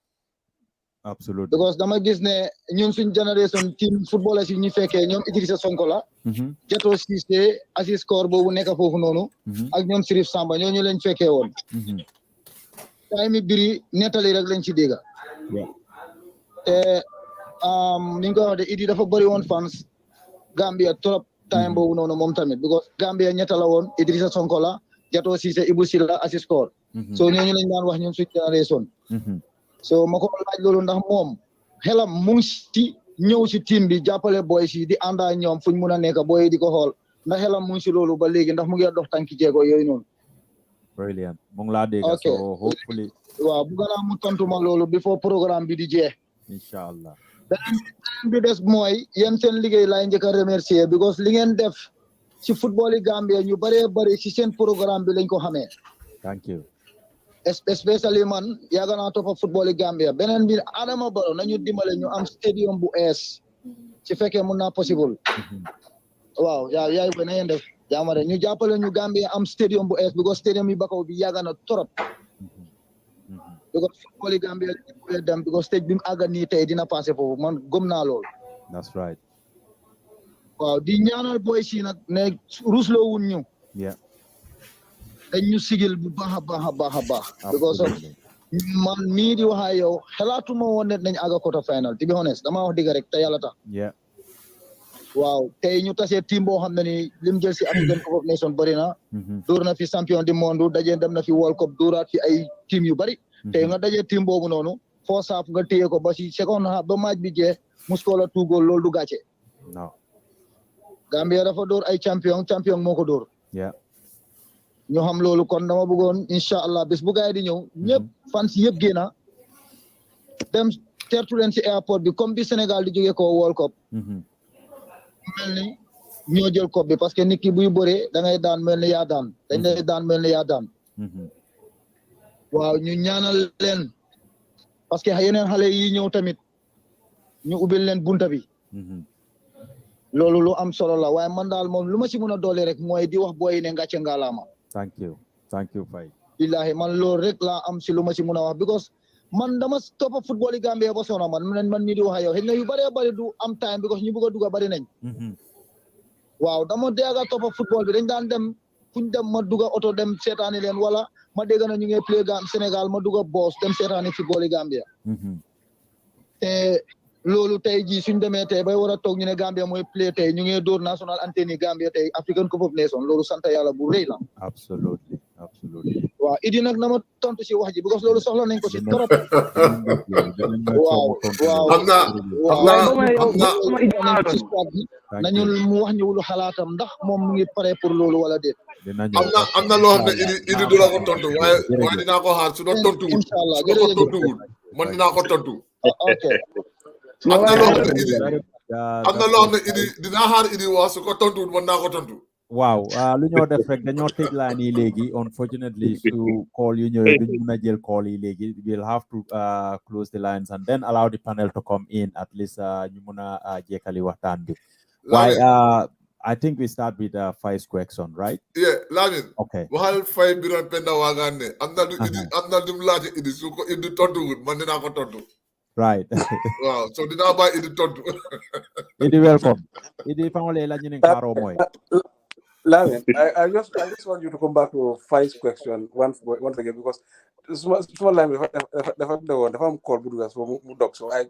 absolutely because dama gis ne ñun suñ génération team footballers yi ñu fekkee ñoom Idrissa Sonko la Jato Cissé Aziz Kor boobu nekk foofu noonu ak ñoom Sirif Samba ñooñu lañ fekkee woon time biri nettali rek lañ ci dégga te ni nga ko wax de Idi dafa bëri woon fans Gambia trop time boobu noonu moom tamit because Gambia ñetta la woon Idrissa Sonko la Jato Cissé Ibou Sila Aziz Kor so ñooñu lañ daan wax ñun suñ génération so ma ko laaj loolu ndax moom xelam mu ngi ci ñëw si team bi jàppale boy si di ànd ak ñoom fuñ mun a nekk boy di ko xool ndax xelam mu ngi si loolu ba léegi ndax mu ngi dox tànki jéego yooyu noonu brilliant mu ngi laa dégg so hopefully waaw bu gën a mu tontu ma loolu before programme bi di jeex inshallah beneen bi des mooy yéen seen liggéey laay njëkk a remercier because li ngeen def ci football yi Gambia ñu bëree bëri ci seen programme bi lañ ko xamee thank you especially man yàgg naa toppa football yi Gambia beneen bi Adama Barrow nañu dimbale ñu am stadium bu ees ci fekkee mun naa possible waaw yaay ba na ngeen def jaamare ñu jàppale ñu Gambia am stadium bu ees because stadium yi Bakaw bi yàgg na trop because football yi Gambia dem because stage bi mu àgga nii tey dina passé foofu man gëm naa lool that's right waaw di ñaanal boy si nag ne rusloo wuñ ñu dañ ñu sigil bu baax a baax a baax a baax because of man mii di wax ak yow xalaatuma woon ne nañ àgga quarter final to be honest dama wax dëgg rek te yàlla tax waaw tey ñu tasee team boo xam ne ni lim jël si African Cup of Nations bëri na dóor na fi champion du monde dajee dem na fi World Cup dóoraat fi ay team yu bëri tey nga dajee team boobu noonu foo saaf nga téye ko ba si second half ba match bi jeex muskoola tuugóol loolu du gàcce Gambia dafa dóor ay champion moo ko dóor ñu xam loolu kon dama bëggoon incha allah bés bu gaay di ñëw ñëpp fans yëpp génna dem teertu leen si airport bi comme bi Sénégal di jógee ko World Cup mel ni ñoo jël coupe bi parce que nit ki buy bëree da ngay daan mel ni yaa daan dañ lay daan mel ni yaa daan waaw ñu ñaanal leen parce que yeneen xale yi ñëw tamit ñu ubbil leen bunta bi loolu lu am solo la waaye man daal moom lu ma si mën a doole rek mooy di wax booy ne ngàcce ngalaama thank you Faye billahi man loolu rek laa am si lu ma si mën a wax because man dama toppa football yi Gambia ba sona man mii di wax ak yow xëy na yu bëree bëri du am time because ñu bëgg a dugga bëri nañ waaw dama dégg toppa football bi dañ daan dem fuñ dem ma dugga oto dem seetaani leen wala ma dégg na ñu ngi play Sénégal ma dugga boos dem seetaani football yi Gambia te loolu tey jii suñ demee tey bay war a toog ñu ne Gambia mooy play tey ñu ngi dóor national antenne Gambia tey African Cup of Nations loolu sant yàlla bu rëy la absolutely waaw Idi nag na ma tontu si wax ji because loolu soxla nañ ko si trop waaw nañu mu wax ñu lu xalaatam ndax moom mu ngi pare pour loolu wala déet am na loo xam ne Idi du la ko tontu waaye dinaa ko xaar su doon tontu wul inshallah su doon tontu wul man dinaa ko tontu ok am na loo xam ne Idi dinaa xaar Idi wax su ko tontu wul man naa ko tontu waaw lu ñoo def rek dañoo tëj line yi léegi unfortunately su call yu ñëwee duñ mun a jël call yi léegi we'll have to close the lines and then allow the panel to come in at least ñu mun a jekkali waxtaan bi waaye I think we start with Faye's question, right? Yeah, Lamin. Okay. Waxal Faye Biram Penda Wagan ne am na lu dim laaj Idi su ko Idi tontu wul man dinaa ko tontu. Right. Wow, so dinaa bàyyi Idi tontu. Idi welcome. Idi fangole la ñu karo moy. Lamin, I just want you to come back to Faye's question once again because small line dafa am call bu dugal so mu dog so I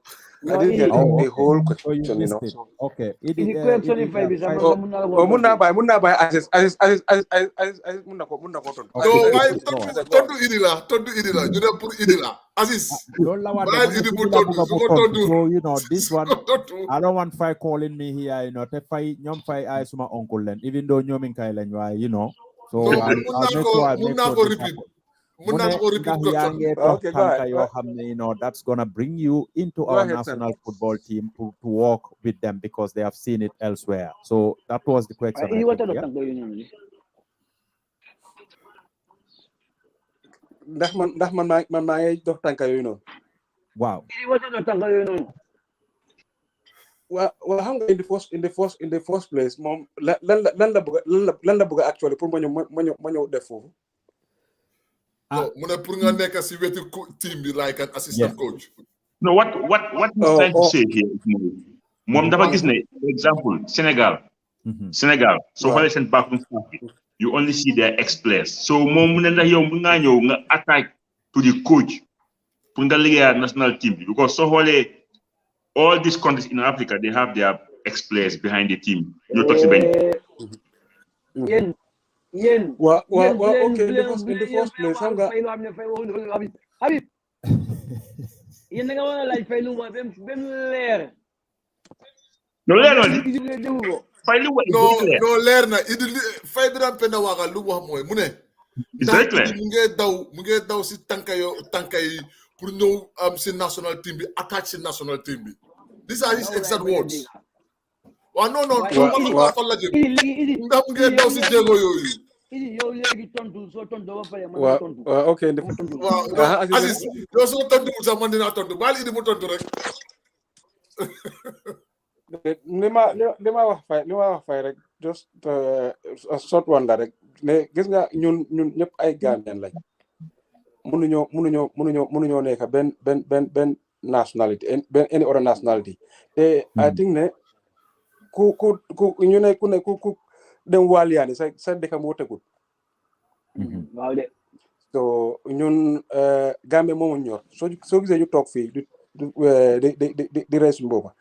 didn't get the whole question, you know. So, okay. mun naa bàyyi access mun na ko tontu. waaye tontu Idi la ñu dem pour Idi la Aziz. Loolu la war Idi bu tontu su ko tontu. So you know this one I don't want Faye calling me here, you know, te Faye ñoom Faye ay suma uncle len even though ñoom in kay lañ waaye you know. So I'll make sure repeat. Okay, go ahead. That's gonna bring you into our national football team to work with them because they have seen it elsewhere. So that was the question. ndax man maa ngi dox tànka yooyu noonu. Waaw. Well, xam nga in the first place moom lan la bëgg actually pour ma ñëw def foofu. No, mu ne pour nga nekk si wetu team bi like an assistant coach. No, what he's trying to say here is moom dafa gis ne for example Sénégal so xoolee seen backroom staff you only see their ex-players so moom mu ne ndax yow mu ngaa ñëw nga attaque to the coach pour nga liggéeyaat national team bi because so xoolee all these countries in Africa they have their ex-players behind the team ñoo toog si benn Well, okay. In the first place, I'm going. Habib, yéen da nga war a laaj fay lu ma bem leer. No leer na fay lu wa no leer na idi fay bi daan penda waaga lu wax mooy mu ne. mu ngi daw si tànka yi pour ñëw am si national team bi attaque si national team bi. These are his exact words. Waaw non ndax mu ngi daw si jéego yooyu. Waaw ok. Aziz yow soo tontu sax man dinaa tontu baal idi mu tontu rek. li ma wax fay rek just a short one la rek mais gis nga ñun ñëpp ay Gambian lañ mënuñoo nekk benn nationality any other nationality te I think ne ku ñu ne ku dem waliyaani sa dëkk moo tegut waaw de so ñun Gambie moomu ñor soo gisee ñu toog fii di rees mbooba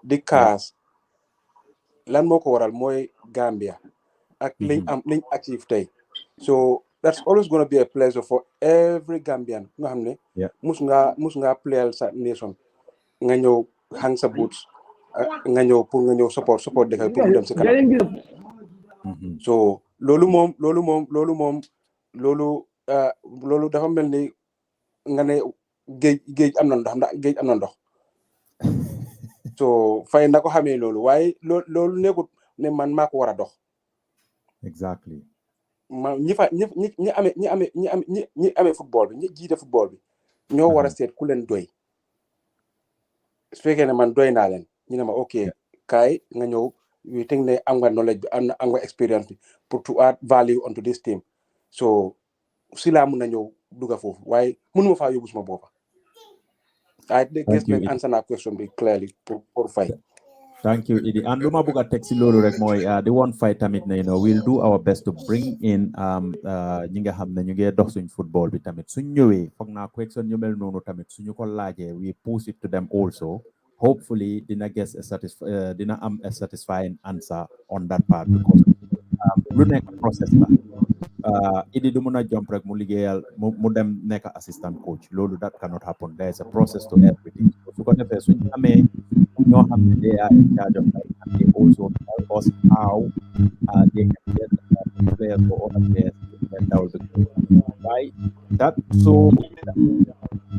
di kaas lan moo ko waral mooy Gambia ak liñ achieve tey so that's always going to be a pleasure for every Gambian nga xam ne mus nga playal sa nation nga ñëw hang sa boots nga ñëw pour nga ñëw support dëkk pour mu dem si kanam so loolu dafa mel ni nga ne géej am na ndox ndax géej am na ndox so fay na ko xamee loolu waaye loolu nekkut ne man maa ko war a dox. Exactly. ñi amee football bi ñi jiite football bi ñoo war a seet ku leen doy su fekkee ne man doy naa leen ñu ne ma ok kaay nga ñëw we think ne am nga knowledge bi am nga experience bi pour to add value onto this team so si laa mun na ñëw dugga foofu waaye mënuma faa yóbbu suma boppa. I guess I answer that question clearly for fight. Thank you, Idi. And luma buga text lolu rek moy the one fight tamit na we'll do our best to bring in ñi nga xamne ñu ngi dox suñ football bi tamit suñ ñëwé fogg na question ñu mel nonu tamit suñu ko laajé we post it to them also. Hopefully dina get dina am a satisfying answer on that part because lu nek process la. Idi du mëna jump rek mu liggéeyal mu dem nekk assistant coach loolu that cannot happen. There is a process to everything. Su ko defee suñu amee ñoo xam ne they are in charge of life and they also tell us how they can get players for other players and that will be good. Right? That so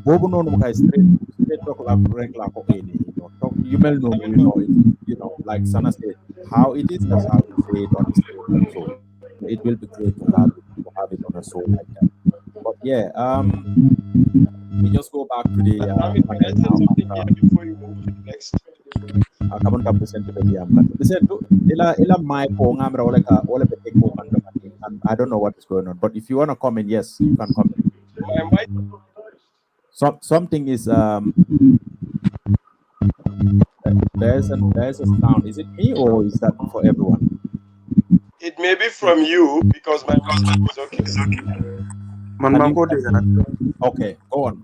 boobu noonu mu kay straight talk la rek la ko talk you mel noonu you know like Sana said how it is that's how you say it on the stage. So it will be great to have it on a show like that. But yeah, we just go back to the before you move to the next. Kamu tak present to the present to ila my po ngamra wala be take over and I don't know what is going on. But if you want to comment, yes, you can comment. Something is there's a sound. Is it me or is that for everyone? It may be from you because my contact is okay. Okay, go on.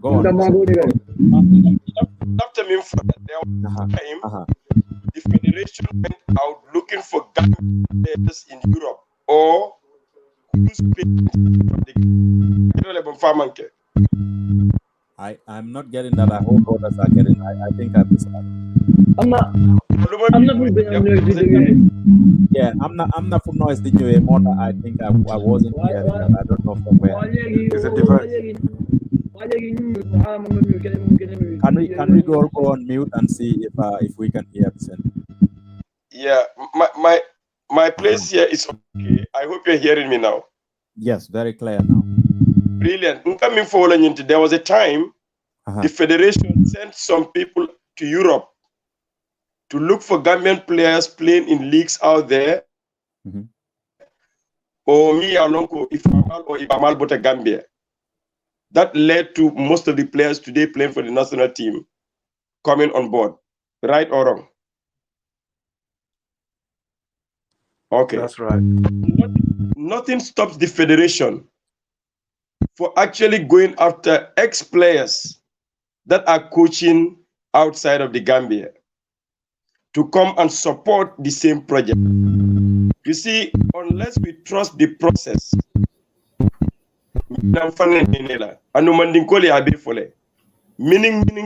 After me, there was time the federation went out looking for players in Europe or who's playing from the I'm not getting that. I hope others are getting. I think I missed that. I'm not moving on noise Yeah, I'm not from noise the new more. I think I wasn't hearing that. I don't know from where. Is it device? Can we go on mute and see if we can hear the same? Yeah, my place here is okay. I hope you're hearing me now. Yes, very clear now. Brilliant. There was a time the federation sent some people to Europe to look for Gambian players playing in leagues out there. Or me alonko Ifamal or Ibamal Bota Gambia. That led to most of the players today playing for the national team coming on board. Right or wrong? Okay. That's right. Nothing stops the federation for actually going after ex-players that are coaching outside of the Gambia to come and support the same project. You see, unless we trust the process, meaning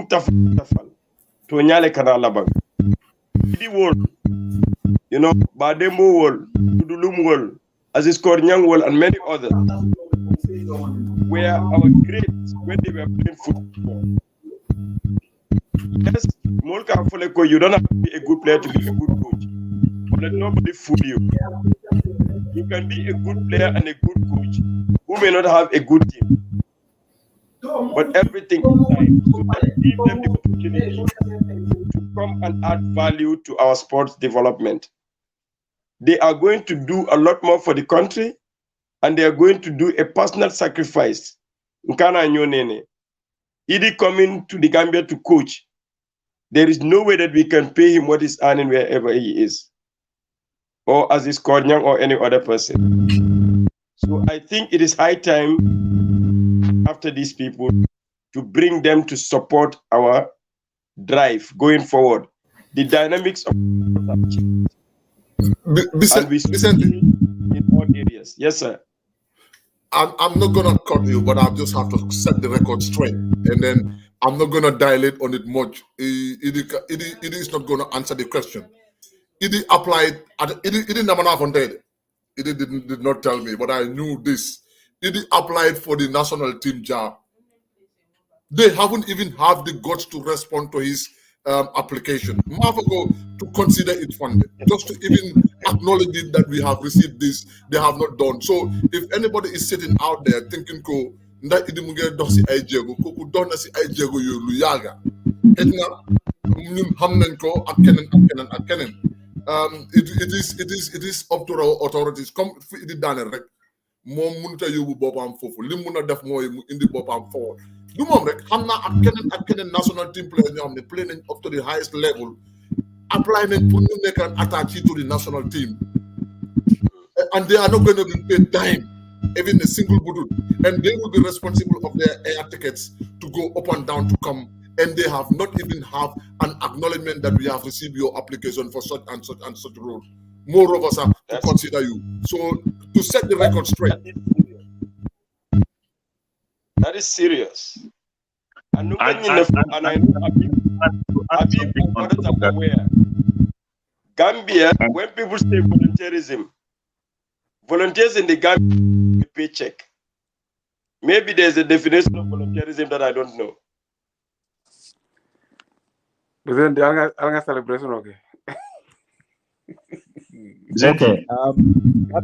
tafal to nyale kana labang. Idi wol, you know, Badembo wol, Tudulum wol, Aziz Kornyang wol, and many others were our greats when they were playing football. Yes, Molka Foleko, you don't have to be a good player to be a good coach. But let nobody fool you. You can be a good player and a good coach who may not have a good team. But everything is time. So let's give them the opportunity to come and add value to our sports development. They are going to do a lot more for the country, and they are going to do a personal sacrifice. Nkana Nyonene. Idi coming to the Gambia to coach. There is no way that we can pay him what he's earning wherever he is, or as is Kornyang or any other person. So I think it is high time after these people to bring them to support our drive going forward. The dynamics of and we in all areas. Yes, sir. I'm not gonna cut you, but I just have to set the record straight, and then I'm not gonna dilate on it much. It is not gonna answer the question. It applied. It didn't did not tell me, but I knew this. It applied for the national team job. They haven't even have the guts to respond to his application. Go to consider it funded, just to even acknowledge it that we have received this, they have not done. So if anybody is sitting out there thinking ko nda idi mu ngeen dox ci ay jéego koku dox na ci ay jéego yu lu yaaga etna ñun xam nañ ko ak keneen it is up to our authorities comme fi idi daaneel rek moom mënut a yóbbu boppam foofu li mun a def mooy mu indi boppam forward du moom rek xam naa ak keneen national team players ñoo xam ne play nañ up to the highest level apply nañ pour ñu nekk attached to the national team and they are not going to be paid dime, even a single budut, and they will be responsible of their air tickets to go up and down to come, and they have not even have an acknowledgement that we have received your application for such and such and such role. More of us are to consider you. So to set the record straight. That is serious. And I know Habib and others are aware. Gambia, when people say volunteerism, volunteers in the Gambia paycheck. Maybe there's a definition of volunteerism that I don't know. But then the celebration, okay. Okay.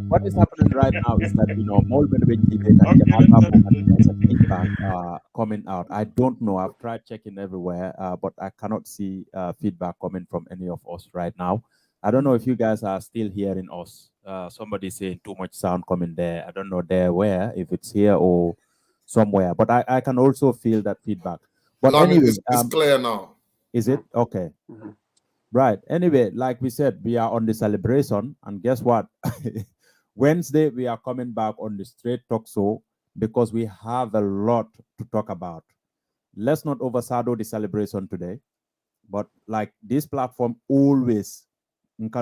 What is happening right now is that more feedback coming out. I don't know. I've tried checking everywhere, but I cannot see feedback coming from any of us right now. I don't know if you guys are still hearing us. Somebody saying too much sound coming there. I don't know there where, if it's here or somewhere. But I can also feel that feedback. But anyway, it's clear now. Is it? Okay. Right. Anyway, like we said, we are on the celebration. And guess what? Wednesday, we are coming back on the Straight Talk Show because we have a lot to talk about. Let's not overshadow the celebration today. But like this platform always, and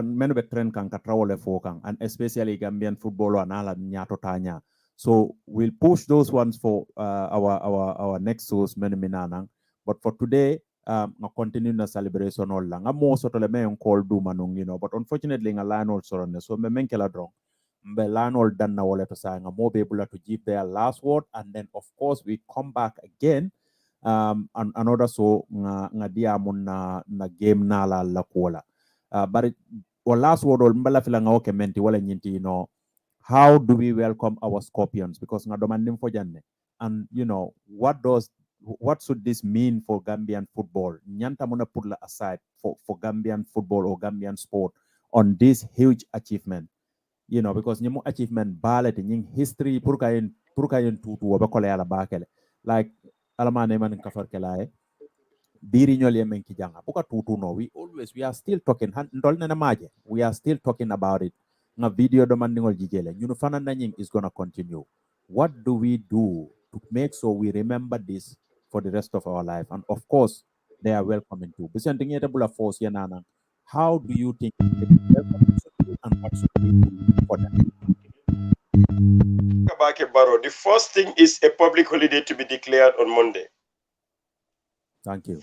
especially Gambian football and ala nyato tanya. So we'll push those ones for our next shows many minanang. But for today, na continue na celebration all lang. Mo so tole may call do manung, you know. But unfortunately, nga line all so so me menkela drong. Mbe line all done na wale to say nga more be able to give their last word, and then of course we come back again. And another so nga diamond na game na la kola. But our last word all mbala fila nga okay menti wala nyinti, you know. How do we welcome our scorpions? Because nga domandim fo janne. And you know, what should this mean for Gambian football? Nyanta muna put aside for Gambian football or Gambian sport on this huge achievement. You know, because nyamu achievement ballet in history purkayin tutu wabakole ala bakele. Like alamane man kafar kelae. Biri nyoli men kijanga. Buka tutu no. We are still talking. We are still talking about it. Nga video demanding jijele. Yunufana nanying is gonna continue. What do we do to make sure we remember this for the rest of our life? And of course, they are welcoming too. Force yanana. How do you think and what should we do for them? The first thing is a public holiday to be declared on Monday. Thank you.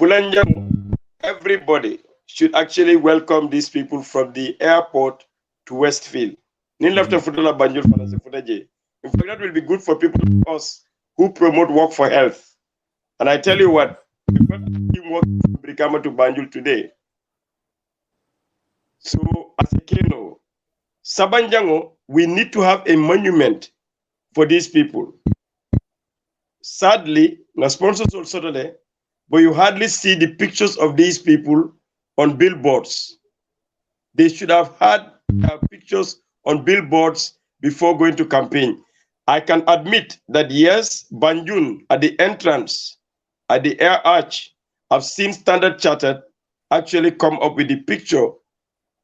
Everybody should actually welcome these people from the airport to Westfield. In fact, that will be good for people like us who promote work for health. And I tell you what, work to Banjul today. So as a Keno, Sabanjango, we need to have a monument for these people. Sadly, the sponsors also today, but you hardly see the pictures of these people on billboards. They should have had pictures on billboards before going to campaign. I can admit that yes, Banjul at the entrance, at the air arch, I've seen Standard Chartered actually come up with the picture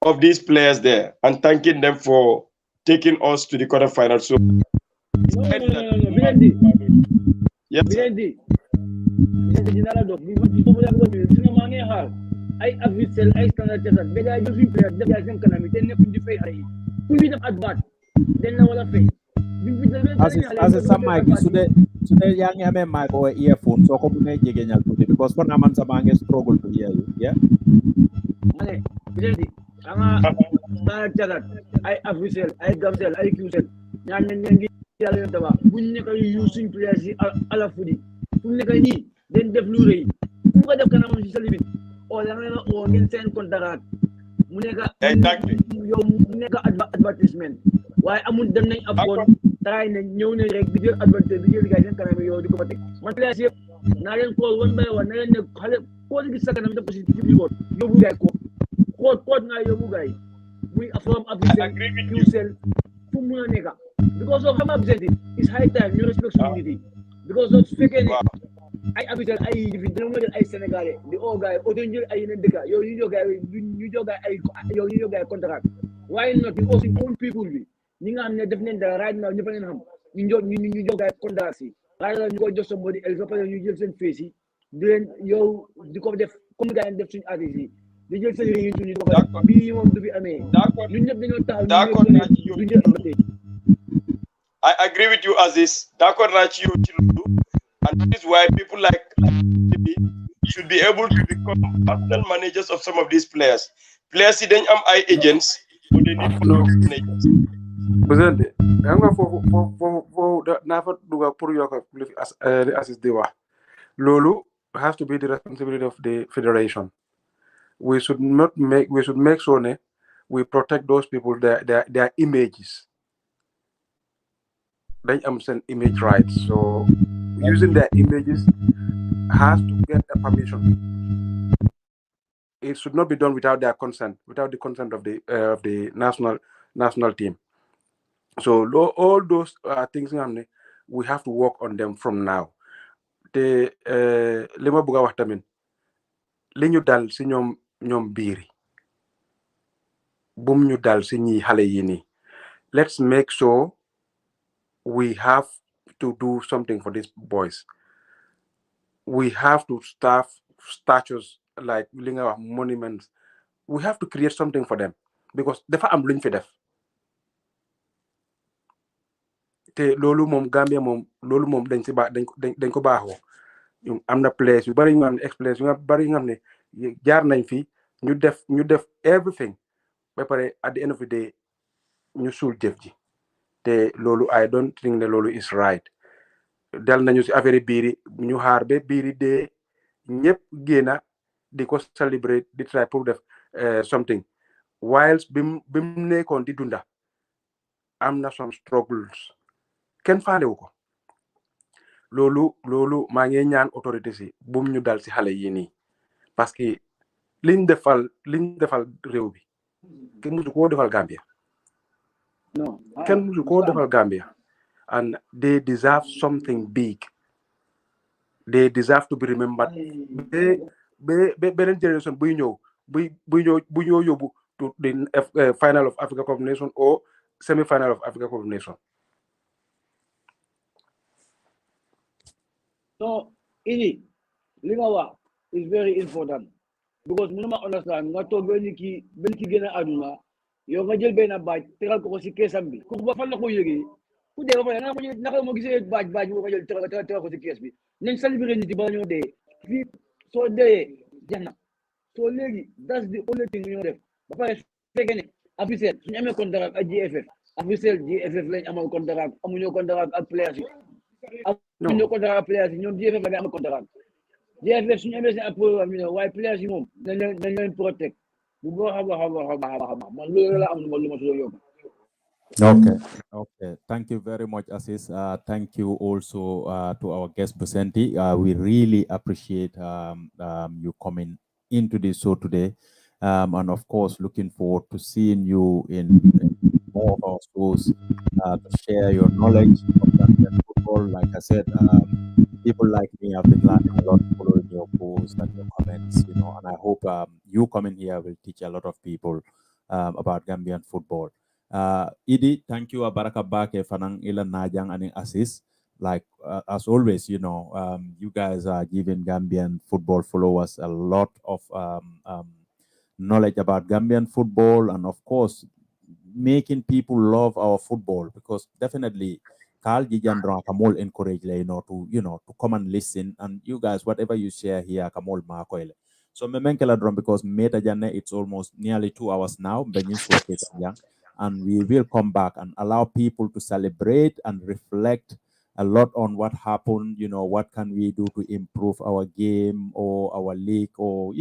of these players there and thanking them for taking us to the quarterfinals. So, yes, sir. ay officiel ay standard chartered bega jo fi player def ya sen kanami te nekku di fay ay ku bi def advert den na wala fay as a sama gi sude yang ame mic or earphone so ko mune jege nyal tuti because for naman sa bangi struggle to hear you yeah mane bilendi anga standard chartered ay officiel ay gamsel ay qsel ñaan ñangi yalla daba buñ ne ko using players ala fudi fu ne ko ni den def lu reuy fu ko def kanam ci salibit o la nga o ngeen seen contrat mu nekk yow mu nekk advertisement waaye amul dem nañ afkoon try nañ ñëw nañ rek di jël advertisement di jël gaay seen kanam yow di ko fa teg man place yëpp naa leen call one by one na leen ne xale koo gis sa kanam def ko si billboard yóbbu gaay ko koot nga yóbbu gaay muy from officiel QCell fu mu nekk because of xam objective is high time ñu respect community because of su fekkee ne ay habituel ay fi dina mo jël ay sénégalais di o gaay o doon jël ay yeneen dëkk yow ñu jogaay ay yow ñu jogaay contrat waaye not bi aussi own people bi ñi nga xam ne def nañ dara right now ñëpp leen xam ñu jogaay contrat si right now ñu ko jox somebody else ba pare ñu jël seen face yi di leen yow di ko def comme gaay def suñu artiste yi di jël seen réunion ñu ko def bii moom du fi amee ñun ñëpp dañoo taxaw ñu jël I agree with you Aziz d'accord naa ci yow ci loolu. And that is why people like should be able to become personal managers of some of these players. Players who don't have agents, but they need managers. President, I'm going for never do a poor York as they were. Lulu has to be the responsibility of the federation. We should make sure we protect those people, their images. They send image rights. So using their images has to get a permission. It should not be done without their consent, without the consent of the national team. So all those things we have to work on them from now. The lima buga wax tamin liñu dal ci ñom biiri bum ñu dal ci ñi xalé yi ni. Let's make sure we have to do something for these boys. We have to staff statues like monuments. We have to create something for them because dafa am luñ fi def. te loolu moom Gambia moom loolu moom dañ si dañ ko baaxoo ñun am na place yu bari ñu am ne expérience yu bari nga xam ne jaar nañ fi ñu def everything ba pare at the end of the day ñu suul jëf ji te loolu I don't think ne loolu is right dal nañu si affaire biiri ñu xaar ba biiri dee ñëpp génna di ko celebrate di try pour def something whilst bi mu nekkoon di dunda am na some struggles kenn faalewu ko loolu maa ngi ñaan autorité si bum ñu dal si xale yi nii parce que liñ defal réew bi kenn musu koo defal Gambia kenn musu koo defal Gambia and they deserve something big they deserve to be remembered ba beneen generation buy ñëw yóbbu to the final of Africa Cup of Nations or semi-final of Africa Cup of Nations. So, ini lingawa is very important because mënuma understand nga toog benn ki gën a aduna yow nga jël benn baaj tegal ko si keesam bi ku ba fan la ko yëgee ku dee ba pare nga ko naka mo gisee baaj bu ko jël tegal ko si kees bi nañ célébrer nit yi ba ñoo dee fii soo dee jeex na soo léegi that's the only thing ñoo def ba pare su fekkee ne officiel suñu amee contrat ak GFF officiel GFF lañ amal contrat amuñoo contrat ak players yi amuñoo contrat ak players yi ñoom GFF la am contrat GFF suñu amee seen programme ñu ne waaye players yi moom nañ leen protect bu baax a baax man loolu la am lu ma soo yóbbu. Okay. Thank you very much, Aziz. Thank you also to our guest presentee. We really appreciate you coming into this show today. And of course, looking forward to seeing you in more of our shows to share your knowledge of Gambian football. Like I said, people like me have been learning a lot following your posts and your comments, and I hope you coming here will teach a lot of people about Gambian football. Idi, thank you, Baraka Bake, Fanang Ilan Najang and Aziz. Like as always, you guys are giving Gambian football followers a lot of knowledge about Gambian football, and of course, making people love our football, because definitely Carl Gijandron Kamol encourage to come and listen, and you guys, whatever you share here, Kamol Makoile. So Memenkela drum, because Meta Jane, it's almost nearly 2 hours now, and we will come back and allow people to celebrate and reflect a lot on what happened, what can we do to improve our game or our league, or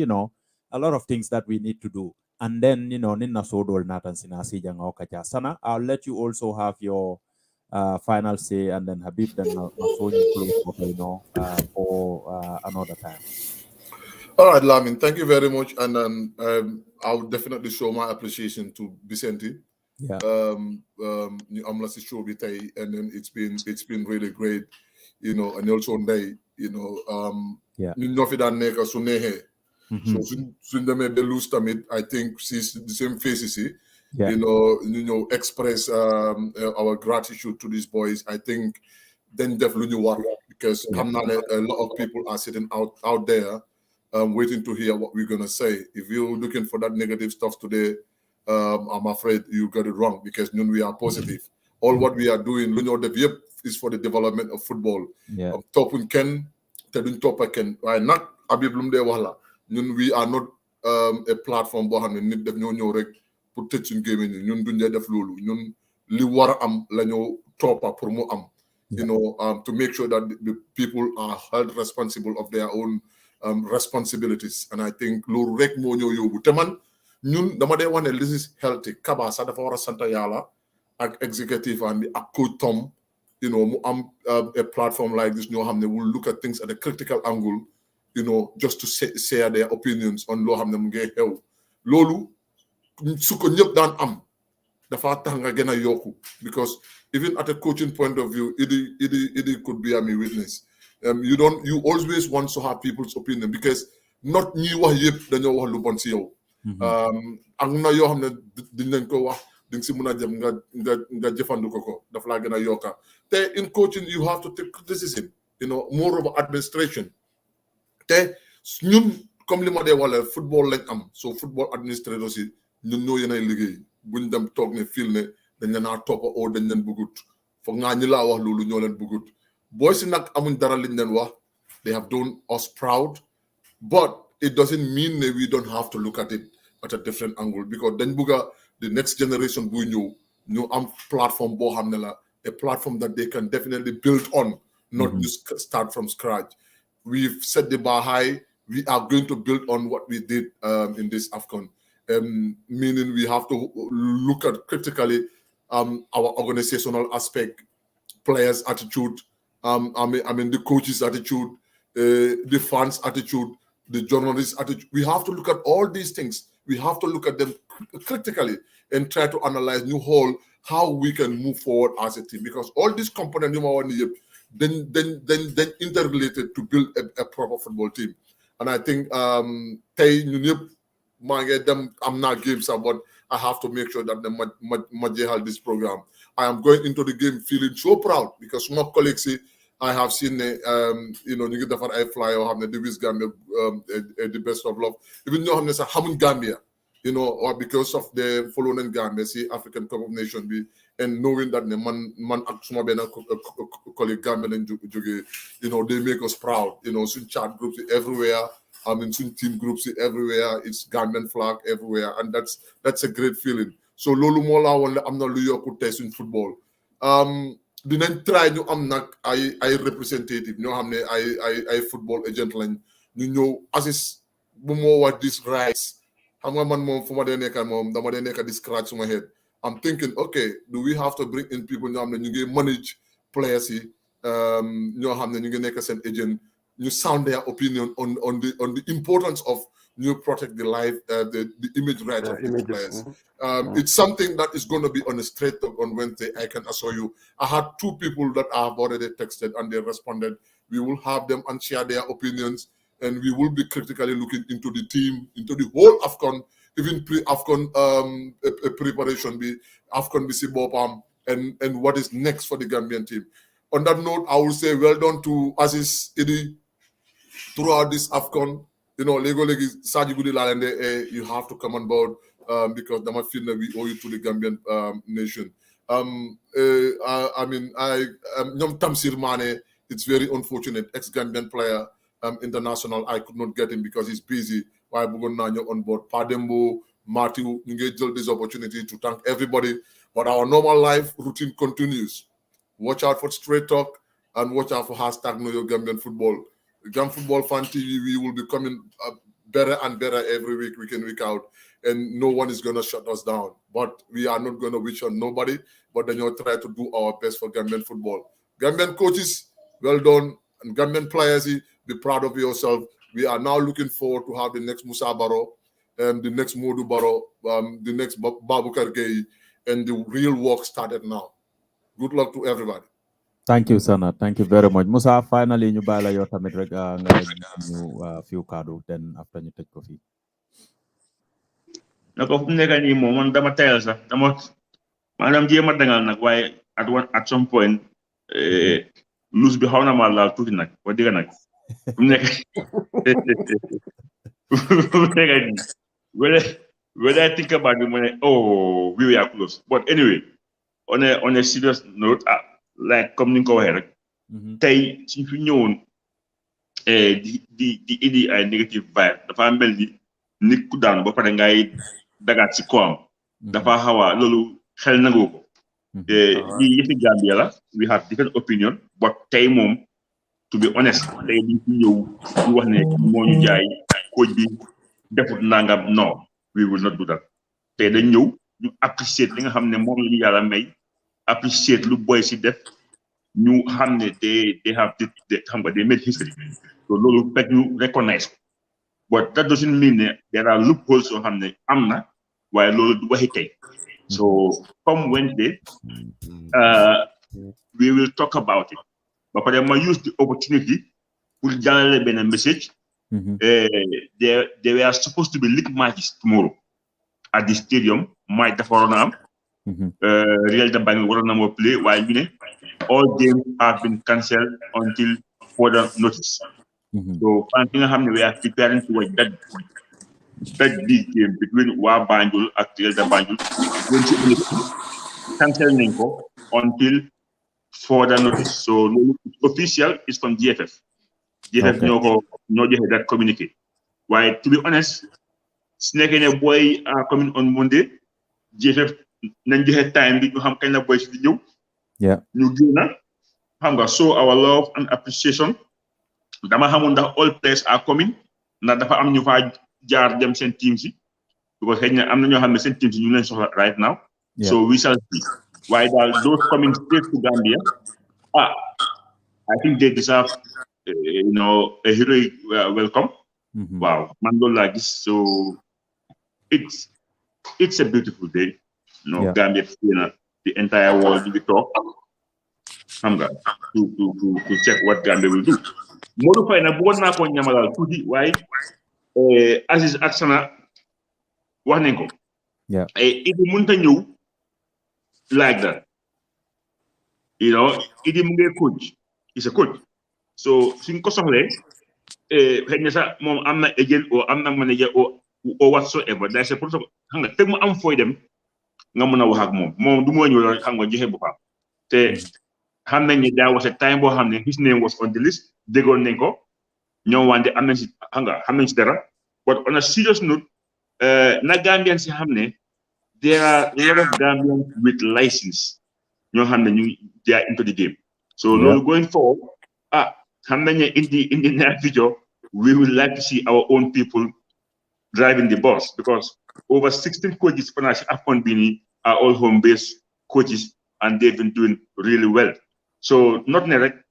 a lot of things that we need to do. And then, Nina Sodol Nathan Sinasi Jangaokacha Sana, I'll let you also have your final say, and then Habib, then for another time. All right, Lamin, thank you very much. And then I'll definitely show my appreciation to Vicente. Yeah. And then it's been really great, and also day, yeah. So soon they may lose tamit, I think she's the same faces, yeah. Express our gratitude to these boys. I think then definitely work, because a lot of people are sitting out there waiting to hear what we're gonna say. If you're looking for that negative stuff today, I'm afraid you got it wrong, because we are positive. All what we are doing, is for the development of football. Yeah. Topun ken, tedun topa ken. Why not? Abiblum de wala. We are not a platform behind nit def ñoo rek pour tëj suñu gémmiñ ñun duñ def loolu ñun li war am la ñoo toppa pour mu am, to make sure that the people are held responsible of their own responsibilities. And I think loolu rek moo ñoo yóbbu te man ñun dama dee wax ne this is healthy. Kaba sax dafa war a sant yàlla ak executive and ak coach Tom, mu am a platform like this ñoo xam ne will look at things at a critical angle, just to share their opinions on loo xam ne mu ngi xew loolu su ko ñëpp daan am dafa tax nga gën a yokku, because even at a coaching point of view, Idi could be a witness. You always want to have people's opinion, because not ñi wax yëpp dañoo wax lu bon si yow. Am na yoo xam ne diñ leen ko wax di nga si mën a jëm nga jëfandiku ko dafa laa gën a yokka te in coaching you have to take criticism, more of administration. te ñun comme li ma dee wala football lañ am, so football administrateur aussi ñun ñoo yéenay liggéey buñ dem toog ne fil ne dañ leen a toppa oo dañ leen bëggut foog naa ñi laa wax loolu ñoo leen bëggut boys si nag amuñ dara liñ leen wax they have done us proud but it doesn't mean that we don't have to look at it at a different angle because dañ bëgg the next generation buy ñëw ñu am platform boo xam ne la a platform that they can definitely build on not just start from scratch. We've set the bar high. We are going to build on what we did in this AFCON. Meaning we have to look at critically our organizational aspect, players' attitude, I mean the coaches' attitude, the fans' attitude, the journalists' attitude. We have to look at all these things. We have to look at them critically and try to analyze new whole how we can move forward as a team because all these components then interrelated to build a proper football team. And I think I'm not games but I have to make sure that the this program. I am going into the game feeling so proud because my colleagues say I have seen you get the I fly or have the Davis Gambia the best of love. Even though I'm not Gambia. Or because of the following Gambia, see African Cup of Nations, and knowing that the man colleague Gambia and they make us proud. Some chat groups everywhere. Some team groups everywhere. It's Gambian flag everywhere, and that's a great feeling. So Lolu Mola, I'm not Luyo Kutes in football. Didn't try to I representative. I football agent line. As is what this rights. I'm scratch my head. I'm thinking, okay, do we have to bring in people now and you manage players you agent, you sound their opinion on the importance of you protect the life, the image rights of the players. It's something that is going to be on a straight talk on Wednesday, I can assure you. I had 2 people that I have already texted and they responded. We will have them and share their opinions. And we will be critically looking into the team, into the whole AFCON, even pre-AFCON preparation, AFCON BC Bopam, and what is next for the Gambian team. On that note, I will say well done to Aziz Idi throughout this AFCON. Lego Legi Saji Gudi Lalende, you have to come on board because the feel that we owe you to the Gambian nation. Nyom Tamsir Mane, it's very unfortunate, ex-Gambian player. International, I could not get him because he's busy. Why Bugonanyo on board? Padembo, Matthew, engage this opportunity to thank everybody. But our normal life routine continues. Watch out for Straight Talk and watch out for hashtag Know Your Gambian Football. Gam Football Fan TV, we will be coming better and better every week in, week out. And no one is going to shut us down. But we are not going to wish on nobody. But then you'll try to do our best for Gambian football. Gambian coaches, well done. And Gambian players, be proud of yourself. We are now looking forward to have the next Musa Baro, the next Modu Baro, the next Babukar Gay, and the real work started now. Good luck to everybody. Thank you, Sana. Thank you very much. Musa, finally, you buy your tamid few cards, then after you take coffee. Madam Jema Dangal nak why at some point lose bi xawna ma laal tuuti nag wa diga nag when I think about it, we are close. But anyway, on a serious note, like comme ni nga ko waxee rek tey suñ fi ñëwoon di indi ay negative vibe dafa mel ni nit ku daanu ba pare ngay dagaat si kawam dafa xaw a loolu xel nangu ko lii yëfi Gambia la we have different opinion but tey moom to be honest tey di fi ñëw di wax ne moo ñu jaay coach bi defut nangam non we will not do that tey dañ ñëw ñu appreciate li nga xam ne moom la ñu yàlla may appreciate lu boy si def ñu xam ne they have xam nga they made history so loolu fekk ñu recognize ko but that doesn't mean ne there are loopholes yoo xam ne am na waaye loolu du waxi tey so come Wednesday we will talk about it but I use the opportunity pour jàllale benn message there were supposed to be league matches tomorrow at the stadium match dafa waroon a am Real de Banjul waroon na moo play waaye ñu ne all games have been cancelled until further notice so fan ki nga xam ne we are preparing to watch that big game between waa Banjul ak Real de Banjul cancel nañ ko until further notice. So official is from GFF. GFF no joxe that communiqué. Why, to be honest, snake and a boy are coming on Monday. GFF nañ joxe time bi ñu xam kañ la boy si di ñëw. Yeah. Ñu gëna xam nga show our love and appreciation. Dama xamul ndax all players are coming. Ndax dafa am ñu fa jaar dem seen team si. Because xëy na am na ñoo xam ne seen team si ñu leen soxla right now. Yeah. So we shall see. Why those coming straight to Gambia? I think they deserve, a heroic welcome. Wow, man, so it's a beautiful day. Gambia, the entire world will talk. To check what Gambia will do. Modify na board na ko nyamalal tuti. Why? Aziz Aksana, wanengo. Yeah. If you want to like that, it is coach. He's a coach. So, since Kosole, I'm not agent or I'm not manager or whatsoever. There's a protocol. Take my arm for them. Namuna will have more. Do more you hang on Jehebuka. How many there was a time where his name was on the list. They go Nenko. No one the amends hunger, Hamens there. But on a serious note, Nagambians Hamne. There are a lot of Gambians with license. They are into the game. So going forward, in the near future, we would like to see our own people driving the bus because over 16 coaches for Afcon Bini are all home-based coaches and they've been doing really well. So not direct.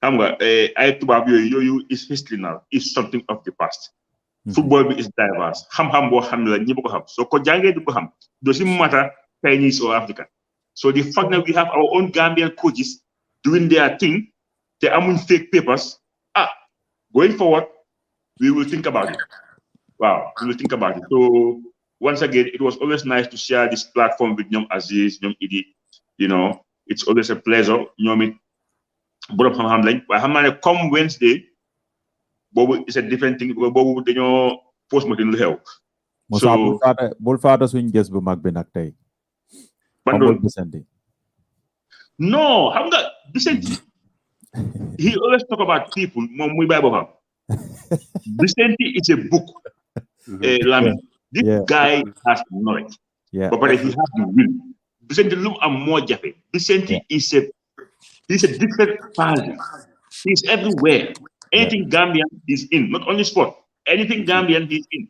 Is history now. It's something of the past. Football is diverse. So doesn't matter Chinese or African. So the fact that we have our own Gambian coaches doing their thing, they are on fake papers. Going forward, we will think about it. Wow, we will think about it. So once again, it was always nice to share this platform with Nyom Aziz, Nyom Idi. It's always a pleasure. Come Wednesday. Bobu is a different thing. Bobu dañoo post mo tin lu xew. So bul faata suñ gës bu mag bi nak tay. Vicente. No, xam nga Vicente. He always talk about people mom muy bay bopam. Vicente is a book. This guy has knowledge. But he has the will. Vicente lu am mo jafe. Vicente is a different person. He's everywhere. Anything Gambian is in, not only sport. Anything Gambian is in.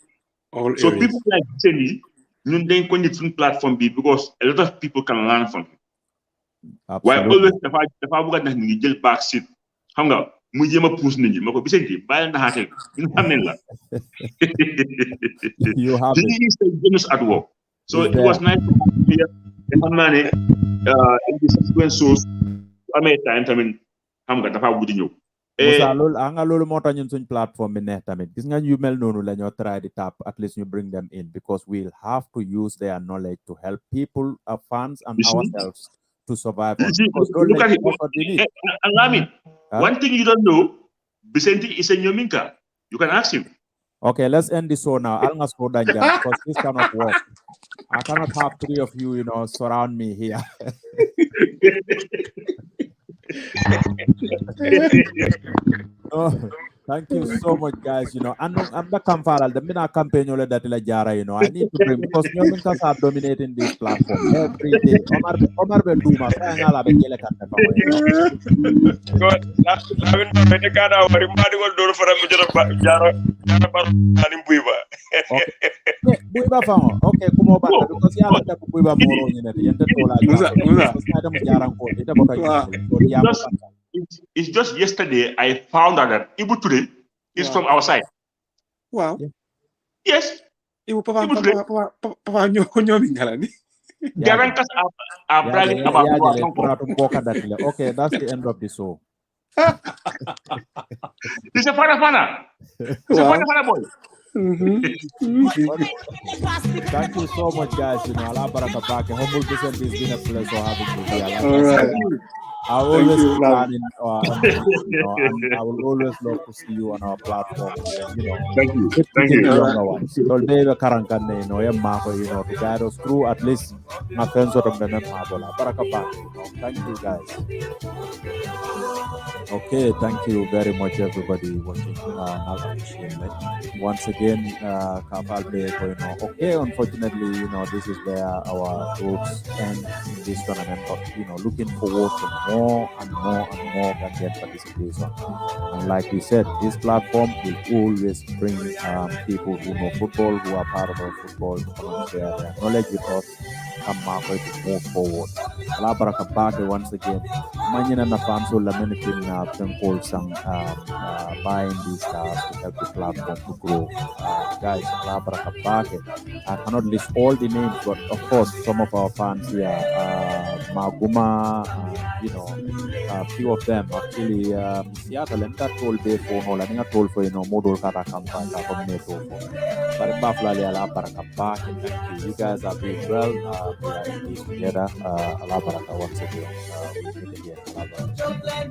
So people like Jenny, they can different platform because a lot of people can learn from him. Why always the fact that you get back seat, hang up, mujema push ninja, mako Vicente, buy the hatel. You have he is a genius at work. So it was nice to have him here. In this sequence, so I made time. Hang up, the fact would you. Musa lolu mota ñun suñ platform bi neex tamit gis nga ñu mel nonu lañu try di tap at least you bring them in because we'll have to use their knowledge to help people, our fans and ourselves to survive. Look at it. One thing you don't know, Vicente is a Nyominka. You can ask him. Okay, let's end this show now. I'll not slow down because this cannot work. I cannot have three of you, surround me here. Thank you so much, guys. I'm the campaign. The mina campaign that la jara. I need to bring because Nyominkas are dominating this platform every day. Omar be duma. Saya ngala be kele kan God, lawan ba be kada wari madi wal do fara mu jara bar ani buiba. Buiba fango. Okay, kumo ba because yala da buiba moro ni ne yente tola. Musa mu jara ko ita bota. It's just yesterday I found out that Ibu today is from our side. Wow. Yes. Ibu papa nyomi ngalani. Garankas are bragging about okay, that's the end of the show. It's a fana. It's a fana boy. Thank you so much, guys. Allah baraka bake. Humble Vicente, it's been a pleasure having you here. All right. I always planning on this, and I will always love to see you on our platform. Thank you. Thank you. Younger ones. So they were karankan to guide us through at least my friends of the Mabola. Thank you guys. Okay, thank you very much everybody watching. Once again, okay, unfortunately, this is where our groups end in this tournament, but looking forward to more and more and more Gambian participation. And like we said, this platform will always bring people who know football, who are part of our football, to come and share their knowledge with us and to move forward. Once again, Manina na fanso lamentin na call some buying these stars to help the platform to grow. Guys, I cannot list all the names, but of course, some of our fans here, Maguma, a few of them actually, Seattle and that told day for no, and told for Model Kata campaign, but Baflali Alabaraka, thank you. You guys are doing well. We are in this together. Alabaraka once again. We meet again. Alabaraka.